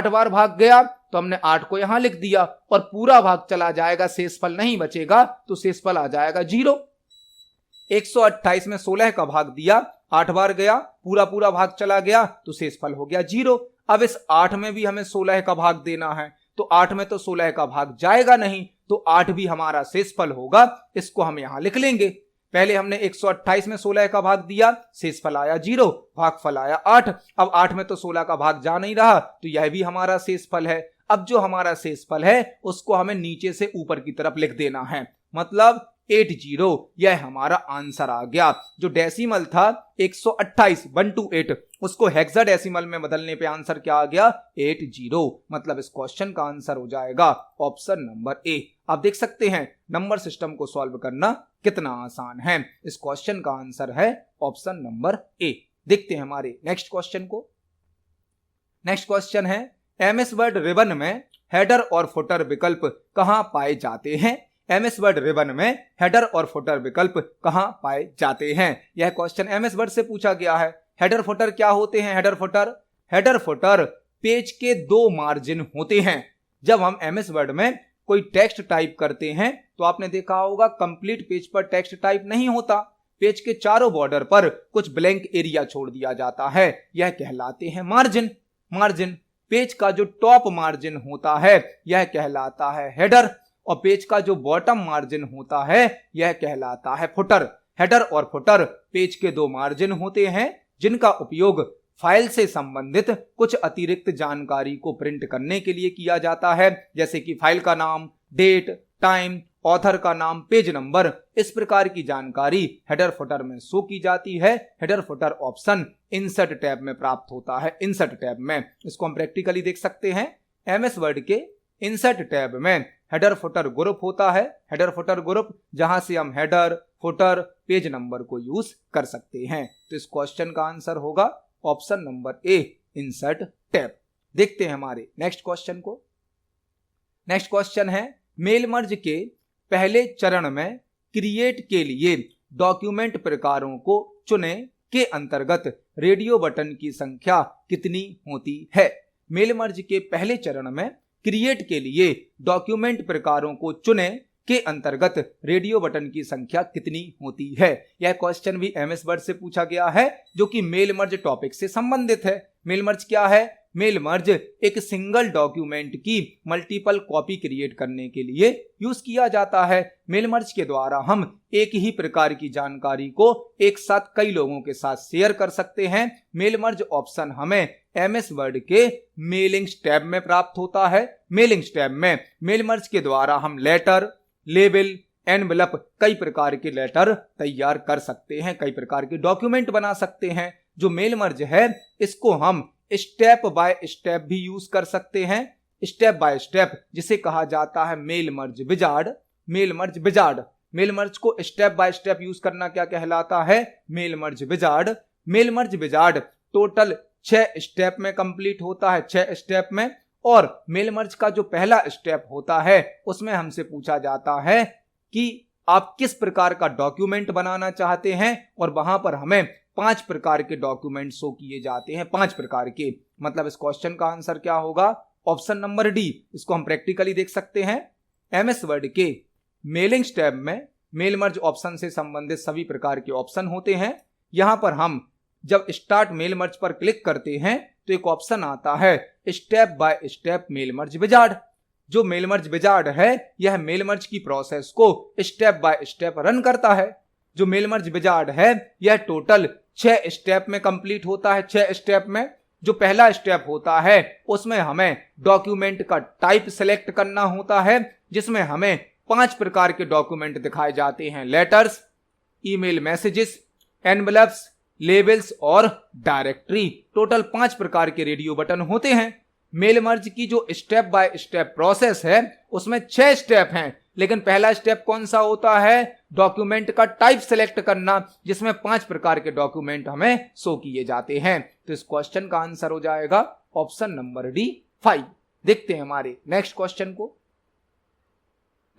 बार भाग गया तो हमने 8 को यहां लिख दिया और पूरा भाग चला जाएगा, शेषफल नहीं बचेगा, तो शेषफल आ जाएगा 0। 128 में 16 का भाग दिया, 8 बार गया, पूरा भाग चला गया, तो शेषफल हो गया 0। अब इस 8 में भी हमें 16 का भाग देना है, तो 8 में तो 16 का भाग जाएगा नहीं, तो 8 भी हमारा शेषफल होगा। इसको हम यहां लिख लेंगे। पहले हमने 128 में 16 का भाग दिया, शेषफल आया 0, भागफल आया 8। अब 8 में तो 16 का भाग जा नहीं रहा, तो यह भी हमारा शेषफल है। अब जो हमारा शेषफल है उसको हमें नीचे से ऊपर की तरफ लिख देना है, मतलब 80। यह हमारा आंसर आ गया। जो डेसिमल था 128, 128, उसको हेक्साडेसिमल में बदलने पे आंसर क्या आ गया, 80। मतलब इस क्वेश्चन का आंसर हो जाएगा ऑप्शन नंबर ए। आप देख सकते हैं नंबर सिस्टम को सॉल्व करना कितना आसान है। इस क्वेश्चन का आंसर है ऑप्शन नंबर ए। देखते हैं हमारे नेक्स्ट क्वेश्चन को। नेक्स्ट क्वेश्चन है, एमएस वर्ड रिबन में हेडर और फुटर विकल्प कहां पाए जाते हैं। एमएस वर्ड रिबन में हेडर और फुटर विकल्प कहां पाए जाते हैं। यह क्वेश्चन एमएस वर्ड से पूछा गया है। हेडर फुटर क्या होते हैं, हेडर फुटर पेज के 2 मार्जिन होते हैं। जब हम एमएस वर्ड में कोई टेक्स्ट टाइप करते हैं तो आपने देखा होगा कंप्लीट पेज पर टेक्स्ट टाइप नहीं होता, पेज के चारों बॉर्डर पर कुछ ब्लैंक एरिया छोड़ दिया जाता है, यह कहलाते हैं मार्जिन। मार्जिन पेज का जो टॉप मार्जिन होता है यह कहलाता है हेडर, और पेज का जो बॉटम मार्जिन होता है यह कहलाता है फुटर। हेडर और फुटर पेज के दो मार्जिन होते हैं जिनका उपयोग फाइल से संबंधित कुछ अतिरिक्त जानकारी को प्रिंट करने के लिए किया जाता है, जैसे कि फाइल का नाम, डेट, टाइम, ऑथर का नाम, पेज नंबर, इस प्रकार की जानकारी हेडर फुटर में शो की जाती है। Header footer option insert tab में प्राप्त होता है, इंसर्ट टैब में। इसको हम प्रैक्टिकली देख सकते हैं। एमएस वर्ड के इंसर्ट टैब में हेडर फुटर ग्रुप होता है, हेडर फुटर ग्रुप, जहां से हम हेडर, फुटर, पेज नंबर को यूज कर सकते हैं। तो इस क्वेश्चन का आंसर होगा option number A, insert tab. देखते हैं हमारे नेक्स्ट क्वेश्चन को। नेक्स्ट क्वेश्चन है मेल मर्ज के पहले चरण में क्रिएट के लिए डॉक्यूमेंट प्रकारों को चुने के अंतर्गत रेडियो बटन की संख्या कितनी होती है। मेल मर्ज के पहले चरण में क्रिएट के लिए डॉक्यूमेंट प्रकारों को चुने के अंतर्गत रेडियो बटन की संख्या कितनी होती है। यह क्वेश्चन भी एमएस वर्ड से पूछा गया है जो कि मेल मर्ज टॉपिक से संबंधित है। मेल मर्ज क्या है? मेल मर्ज एक सिंगल डॉक्यूमेंट की मल्टीपल कॉपी क्रिएट करने के लिए यूज किया जाता है। मेल मर्ज के द्वारा हम एक ही प्रकार की जानकारी को एक साथ कई लोगों के साथ शेयर कर सकते हैं। मेल मर्ज ऑप्शन हमें एमएस वर्ड के मेलिंग्स टैब में प्राप्त होता है। मेलिंग्स टैब में मेल मर्ज के द्वारा हम लेटर, लेबल, एनवेलप, कई प्रकार के लेटर तैयार कर सकते हैं, कई प्रकार के डॉक्यूमेंट बना सकते हैं। जो मेल मर्ज है इसको हम स्टेप बाय स्टेप भी यूज कर सकते हैं। स्टेप बाय स्टेप जिसे कहा जाता है mail merge wizard. Mail merge wizard, mail merge को स्टेप बाय स्टेप यूज करना क्या कहलाता है? Mail merge wizard. Mail merge wizard total 6 step में कंप्लीट होता है, 6 स्टेप में। और मेल मर्ज का जो पहला स्टेप होता है उसमें हमसे पूछा जाता है कि आप किस प्रकार का डॉक्यूमेंट बनाना चाहते हैं, और वहां पर हमें 5 प्रकार के डॉक्यूमेंट शो किए जाते हैं, 5 प्रकार के। मतलब इस क्वेश्चन का आंसर क्या होगा? Option number D. इसको हम प्रैक्टिकली देख सकते हैं। एमएस वर्ड के मेलिंग्स टैब में मेल मर्ज ऑप्शन से संबंधित सभी प्रकार के ऑप्शन होते हैं। यहां पर हम जब स्टार्ट मेल मर्ज पर क्लिक करते हैं तो एक ऑप्शन आता है step by step mail merge wizard. जो मेल मर्ज विजार्ड है यह मेल मर्ज की प्रोसेस को स्टेप बाय स्टेप रन करता है। जो मेल मर्ज विजार्ड है यह टोटल 6 स्टेप में कंप्लीट होता है। 6 स्टेप में जो पहला स्टेप होता है उसमें हमें डॉक्यूमेंट का टाइप सेलेक्ट करना होता है, जिसमें हमें 5 प्रकार के डॉक्यूमेंट दिखाए जाते हैं। Letters, email messages, envelopes, labels और डायरेक्टरी। टोटल 5 प्रकार के रेडियो बटन होते हैं। मेल मर्ज की जो स्टेप बाय स्टेप प्रोसेस है उसमें 6 स्टेप हैं, लेकिन पहला स्टेप कौन सा होता है? डॉक्यूमेंट का टाइप सेलेक्ट करना, जिसमें 5 प्रकार के डॉक्यूमेंट हमें शो किए जाते हैं। तो इस क्वेश्चन का आंसर हो जाएगा ऑप्शन नंबर डी 5। देखते हैं हमारे नेक्स्ट क्वेश्चन को।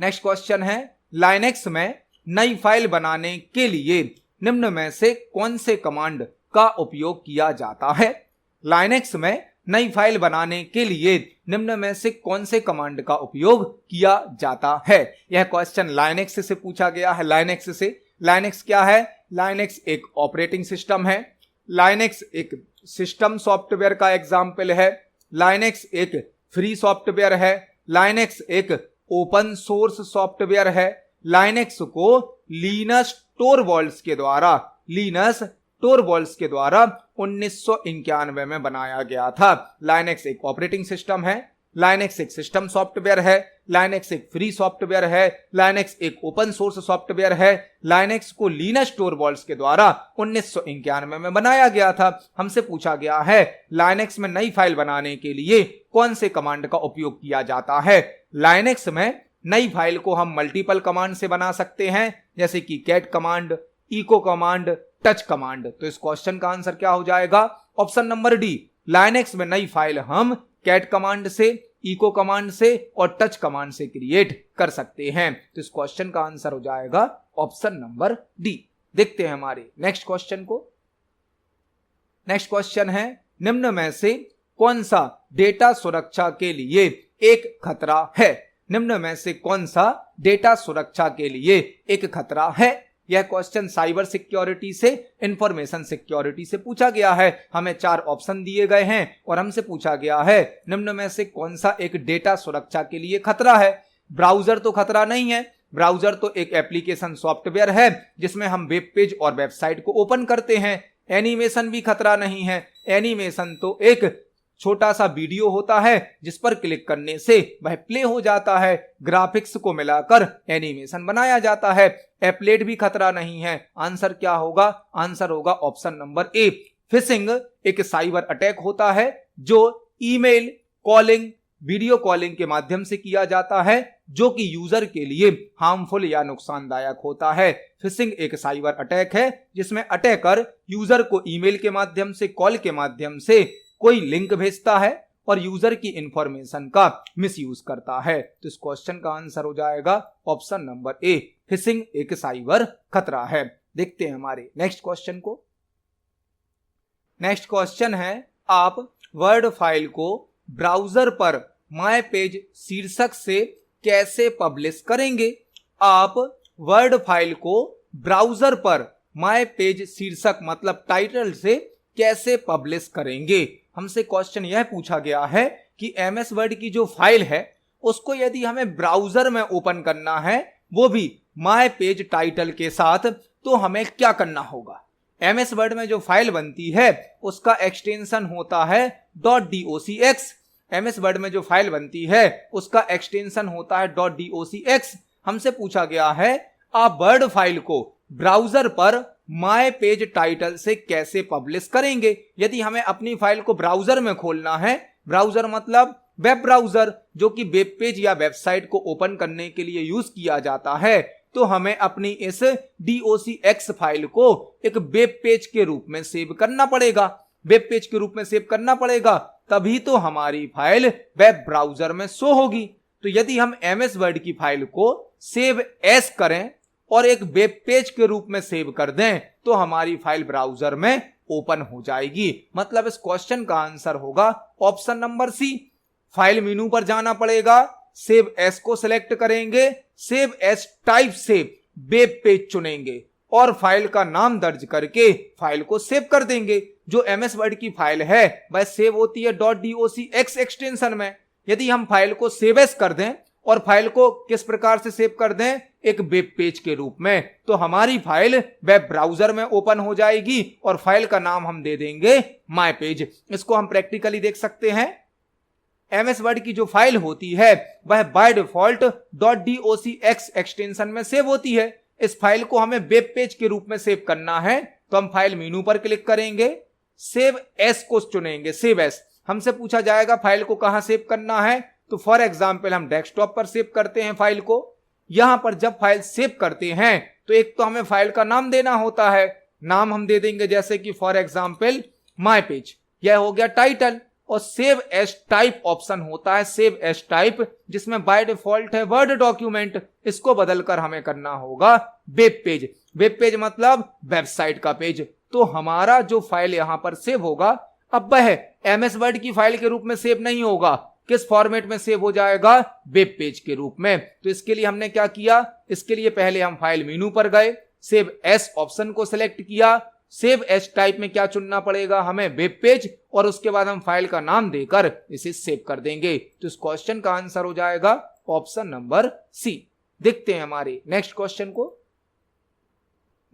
नेक्स्ट क्वेश्चन है लाइनेक्स में नई फाइल बनाने के लिए निम्न में से कौन से कमांड का उपयोग किया जाता है। लाइनेक्स में नई फाइल बनाने के लिए निम्न में से कौन से कमांड का उपयोग किया जाता है। यह क्वेश्चन लाइनेक्स से पूछा गया है। लाइनेक्स से, लाइनेक्स क्या है? लाइनेक्स एक ऑपरेटिंग सिस्टम है। लाइनेक्स एक सिस्टम सॉफ्टवेयर का एग्जाम्पल है। लाइनेक्स एक फ्री सॉफ्टवेयर है। लाइनेक्स एक ओपन सोर्स सॉफ्टवेयर है। लाइनेक्स को लिनस टोरवाल्ड्स के द्वारा 1991 में बनाया गया था। लाइनेक्स एक ऑपरेटिंग सिस्टम है। लाइनेक्स एक सिस्टम सॉफ्टवेयर है। लाइनेक्स एक फ्री सॉफ्टवेयर है। लाइनेक्स एक ओपन सोर्स सॉफ्टवेयर है। लाइनेक्स को लिनस टोरवाल्ड्स के द्वारा 1991 में बनाया गया था। हमसे पूछा गया है लाइनेक्स में नई फाइल बनाने के लिए कौन से कमांड का उपयोग किया जाता है। लाइनेक्स में नई फाइल को हम मल्टीपल कमांड से बना सकते हैं, जैसे कि cat command, echo command, touch command. तो इस क्वेश्चन का आंसर क्या हो जाएगा? Option number D. लाइनेक्स में नई फाइल हम कैट कमांड से, इको कमांड से और टच कमांड से क्रिएट कर सकते हैं। तो इस क्वेश्चन का आंसर हो जाएगा ऑप्शन नंबर डी। देखते हैं हमारे नेक्स्ट क्वेश्चन को। नेक्स्ट क्वेश्चन है निम्न में से कौन सा डेटा सुरक्षा के लिए एक खतरा है। निम्न में से कौन सा डेटा सुरक्षा के लिए एक खतरा है? यह क्वेश्चन साइबर सिक्योरिटी से इंफॉर्मेशन सिक्योरिटी से पूछा गया है। हमें 4 ऑप्शन दिए गए हैं और हमसे पूछा गया है निम्न में से कौन सा एक डेटा सुरक्षा के लिए खतरा है। ब्राउजर तो खतरा नहीं है, ब्राउजर तो एक एप्लीकेशन सॉफ्टवेयर है जिसमें हम वेब पेज और वेबसाइट को ओपन करते हैं। एनिमेशन भी खतरा नहीं है, एनिमेशन तो एक छोटा सा वीडियो होता है जिस पर क्लिक करने से वह प्ले हो जाता है, ग्राफिक्स को मिलाकर एनिमेशन बनाया जाता है। एप्लेट भी खतरा नहीं है। आंसर क्या होगा? आंसर होगा ऑप्शन नंबर ए। फिशिंग एक साइबर अटैक होता है जो ईमेल, कॉलिंग, वीडियो कॉलिंग के माध्यम से किया जाता है जो कि यूजर के लिए हार्मफुल या नुकसानदायक होता है। फिशिंग एक साइबर अटैक है जिसमें अटैकर यूजर को ईमेल के माध्यम से, कॉल के माध्यम से कोई लिंक भेजता है और यूजर की इंफॉर्मेशन का मिसयूज करता है। तो इस क्वेश्चन का आंसर हो जाएगा ऑप्शन नंबर ए, फिशिंग एक साइबर खतरा है। देखते हैं हमारे नेक्स्ट क्वेश्चन को। नेक्स्ट क्वेश्चन है, आप वर्ड फाइल को ब्राउजर पर माय पेज शीर्षक से कैसे पब्लिश करेंगे? आप वर्ड फाइल को ब्राउजर पर माय पेज शीर्षक मतलब टाइटल से कैसे पब्लिश करेंगे? हमसे क्वेश्चन यह पूछा गया है कि एमएस वर्ड की जो फाइल है उसको यदि हमें ब्राउजर में ओपन करना है, वो भी माय पेज टाइटल के साथ, तो हमें क्या करना होगा? एमएस वर्ड में जो फाइल बनती है उसका एक्सटेंशन होता है .docx। एमएस वर्ड में जो फाइल बनती है उसका एक्सटेंशन होता है .docx। हमसे पूछा गया है आप वर्ड फाइल को ब्राउजर पर माय पेज टाइटल से कैसे पब्लिश करेंगे? यदि हमें अपनी फाइल को ब्राउजर में खोलना है, ब्राउजर मतलब वेब ब्राउजर जो कि वेब पेज या वेबसाइट को ओपन करने के लिए यूज किया जाता है, तो हमें अपनी इस docx फाइल को एक वेब पेज के रूप में सेव करना पड़ेगा। वेब पेज के रूप में सेव करना पड़ेगा, तभी तो हमारी फाइल वेब ब्राउजर में शो होगी। तो यदि हम एमएस वर्ड की फाइल को सेव एज करें और एक वेब पेज के रूप में सेव कर दें, तो हमारी फाइल ब्राउजर में ओपन हो जाएगी। मतलब इस क्वेश्चन का आंसर होगा option number C. File menu पर जाना पड़ेगा, सेव एज को सिलेक्ट करेंगे, सेव एज टाइप से वेब पेज चुनेंगे और फाइल का नाम दर्ज करके फाइल को सेव कर देंगे। जो एमएस वर्ड की फाइल है वह सेव होती है .docx एक्सटेंशन में। यदि हम फाइल को सेव एज कर दें और फाइल को किस प्रकार से सेव कर दें, एक वेब पेज के रूप में, तो हमारी फाइल वेब ब्राउजर में ओपन हो जाएगी और फाइल का नाम हम दे देंगे माय पेज। इसको हम प्रैक्टिकली देख सकते हैं। एमएस वर्ड की जो फाइल होती है वह बाय डिफॉल्ट .docx एक्सटेंशन में सेव होती है। इस फाइल को हमें वेब पेज के रूप में सेव करना है, तो हम फाइल मेनू पर क्लिक करेंगे, सेव एज को चुनेंगे, सेव एज। हमसे पूछा जाएगा फाइल को कहां सेव करना है, तो फॉर एग्जाम्पल हम डेस्कटॉप पर सेव करते हैं फाइल को। यहां पर जब फाइल सेव करते हैं तो एक तो हमें फाइल का नाम देना होता है। नाम हम दे देंगे जैसे कि फॉर एग्जाम्पल माय पेज, यह हो गया टाइटल। और सेव एज टाइप ऑप्शन होता है, सेव एज टाइप, जिसमें बाय डिफॉल्ट है वर्ड डॉक्यूमेंट। इसको बदलकर हमें करना होगा वेब पेज। वेब पेज मतलब वेबसाइट का पेज। तो हमारा जो फाइल यहां पर सेव होगा, अब वह एमएस वर्ड की फाइल के रूप में सेव नहीं होगा, किस फॉर्मेट में सेव हो जाएगा? वेब पेज के रूप में। तो इसके लिए हमने क्या किया, इसके लिए पहले हम फाइल मेनू पर गए, सेव एज ऑप्शन को सिलेक्ट किया, सेव एज टाइप में क्या चुनना पड़ेगा हमें? वेब पेज, और उसके बाद हम फाइल का नाम देकर इसे सेव कर देंगे। तो इस क्वेश्चन का आंसर हो जाएगा ऑप्शन नंबर सी। देखते हैं हमारे नेक्स्ट क्वेश्चन को।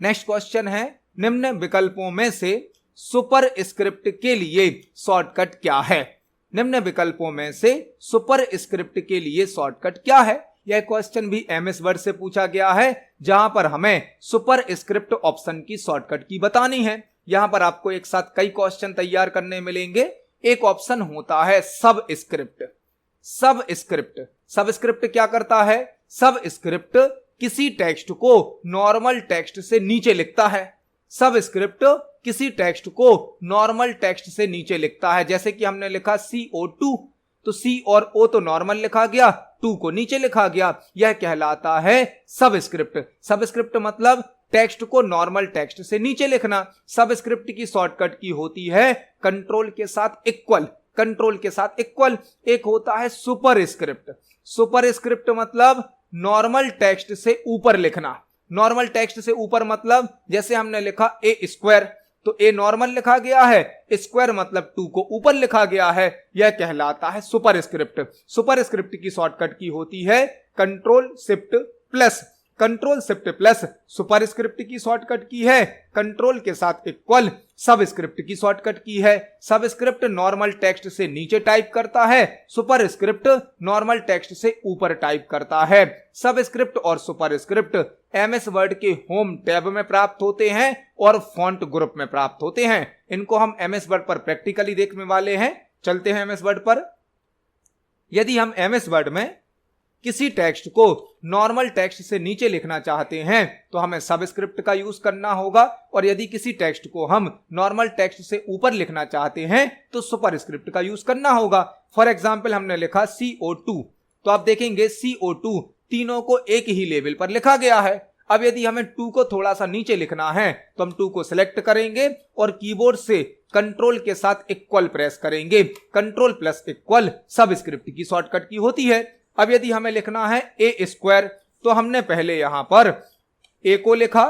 नेक्स्ट क्वेश्चन है, निम्न विकल्पों में से सुपर स्क्रिप्ट के लिए शॉर्टकट क्या है? निम्न विकल्पों में से सुपर स्क्रिप्ट के लिए शॉर्टकट क्या है? यह क्वेश्चन भी एमएस वर्ड से पूछा गया है, जहां पर हमें सुपर स्क्रिप्ट ऑप्शन की शॉर्टकट की बतानी है। यहां पर आपको एक साथ कई क्वेश्चन तैयार करने मिलेंगे। एक ऑप्शन होता है सब स्क्रिप्ट। सब स्क्रिप्ट, सब स्क्रिप्ट क्या करता है? सब स्क्रिप्ट किसी टेक्स्ट को नॉर्मल टेक्स्ट से नीचे लिखता है। सब स्क्रिप्ट किसी टेक्स्ट को नॉर्मल टेक्स्ट से नीचे लिखता है। जैसे कि हमने लिखा CO2, तो C और O तो नॉर्मल लिखा गया, 2 को नीचे लिखा गया। यह कहलाता है सब स्क्रिप्ट। सब स्क्रिप्ट मतलब टेक्स्ट को नॉर्मल टेक्स्ट से नीचे लिखना। सब स्क्रिप्ट की शॉर्टकट की होती है कंट्रोल के साथ इक्वल। कंट्रोल के साथ इक्वल। एक होता है सुपर स्क्रिप्ट। सुपरस्क्रिप्ट मतलब नॉर्मल टेक्स्ट से ऊपर लिखना। नॉर्मल टेक्स्ट से ऊपर मतलब जैसे हमने लिखा ए स्क्वायर, तो ए नॉर्मल लिखा गया है, स्क्वायर मतलब 2 को ऊपर लिखा गया है, यह कहलाता है सुपरस्क्रिप्ट। सुपरस्क्रिप्ट की शॉर्टकट की होती है control shift plus. Control shift plus superscript की शॉर्टकट की है, कंट्रोल के साथ इक्वल सबस्क्रिप्ट की शॉर्टकट की है। सबस्क्रिप्ट नॉर्मल टेक्स्ट से नीचे टाइप करता है, सुपरस्क्रिप्ट नॉर्मल टेक्स्ट से ऊपर टाइप करता है। सबस्क्रिप्ट और सुपरस्क्रिप्ट एमएस वर्ड के होम टैब में प्राप्त होते हैं और फॉन्ट ग्रुप में प्राप्त होते हैं। इनको हम एमएस वर्ड पर प्रैक्टिकली देखने वाले हैं। चलते हैं एमएस वर्ड पर। यदि हम एमएस वर्ड में किसी टेक्स्ट को नॉर्मल टेक्स्ट से नीचे लिखना चाहते हैं तो हमें सबस्क्रिप्ट का यूज करना होगा, और यदि किसी टेक्स्ट को हम नॉर्मल टेक्स्ट से ऊपर लिखना चाहते हैं तो सुपरस्क्रिप्ट का यूज करना होगा। फॉर एग्जांपल हमने लिखा CO2, तो आप देखेंगे CO2 तीनों को एक ही लेवल पर लिखा गया है। अब यदि हमें 2 को थोड़ा सा नीचे लिखना है तो हम 2 को सिलेक्ट करेंगे और कीबोर्ड से कंट्रोल के साथ इक्वल प्रेस करेंगे। कंट्रोल प्लस इक्वल सबस्क्रिप्ट की शॉर्टकट की होती है। अब यदि हमें लिखना है ए स्क्वायर, तो हमने पहले यहां पर ए को लिखा,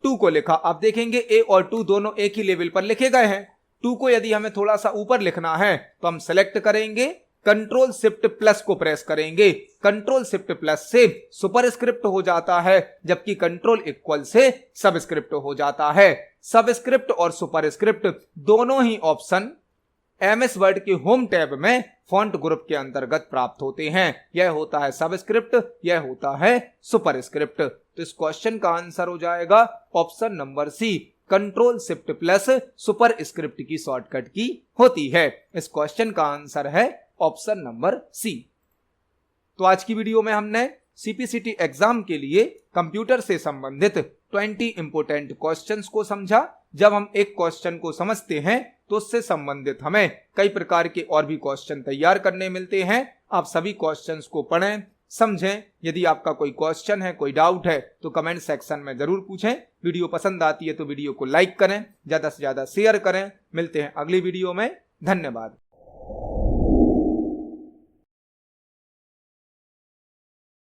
2 को लिखा। आप देखेंगे ए और 2 दोनों एक ही लेवल पर लिखे गए हैं। 2 को यदि हमें थोड़ा सा ऊपर लिखना है तो हम सेलेक्ट करेंगे, कंट्रोल शिफ्ट प्लस को प्रेस करेंगे। कंट्रोल शिफ्ट प्लस से सुपरस्क्रिप्ट हो जाता है, जबकि कंट्रोल इक्वल से सबस्क्रिप्ट हो जाता है। सबस्क्रिप्ट और सुपरस्क्रिप्ट दोनों ही ऑप्शन एमएस वर्ड के होम टैब में फॉन्ट ग्रुप के अंतर्गत प्राप्त होते हैं। यह होता है सबस्क्रिप्ट, यह होता है सुपरस्क्रिप्ट। तो इस क्वेश्चन का आंसर हो जाएगा option number C, control shift plus superscript की शॉर्टकट की होती है। इस क्वेश्चन का आंसर है ऑप्शन नंबर सी। तो आज की वीडियो में हमने सीपीसीटी एग्जाम के लिए कंप्यूटर से संबंधित 20 इंपोर्टेंट क्वेश्चंस को समझा। जब हम एक क्वेश्चन को समझते हैं तो उससे संबंधित हमें कई प्रकार के और भी क्वेश्चन तैयार करने मिलते हैं। आप सभी क्वेश्चंस को पढ़ें, समझें। यदि आपका कोई क्वेश्चन है, कोई डाउट है तो कमेंट सेक्शन में जरूर पूछें। वीडियो पसंद आती है तो वीडियो को लाइक करें, ज्यादा से ज्यादा शेयर करें। मिलते हैं अगली वीडियो में। धन्यवाद।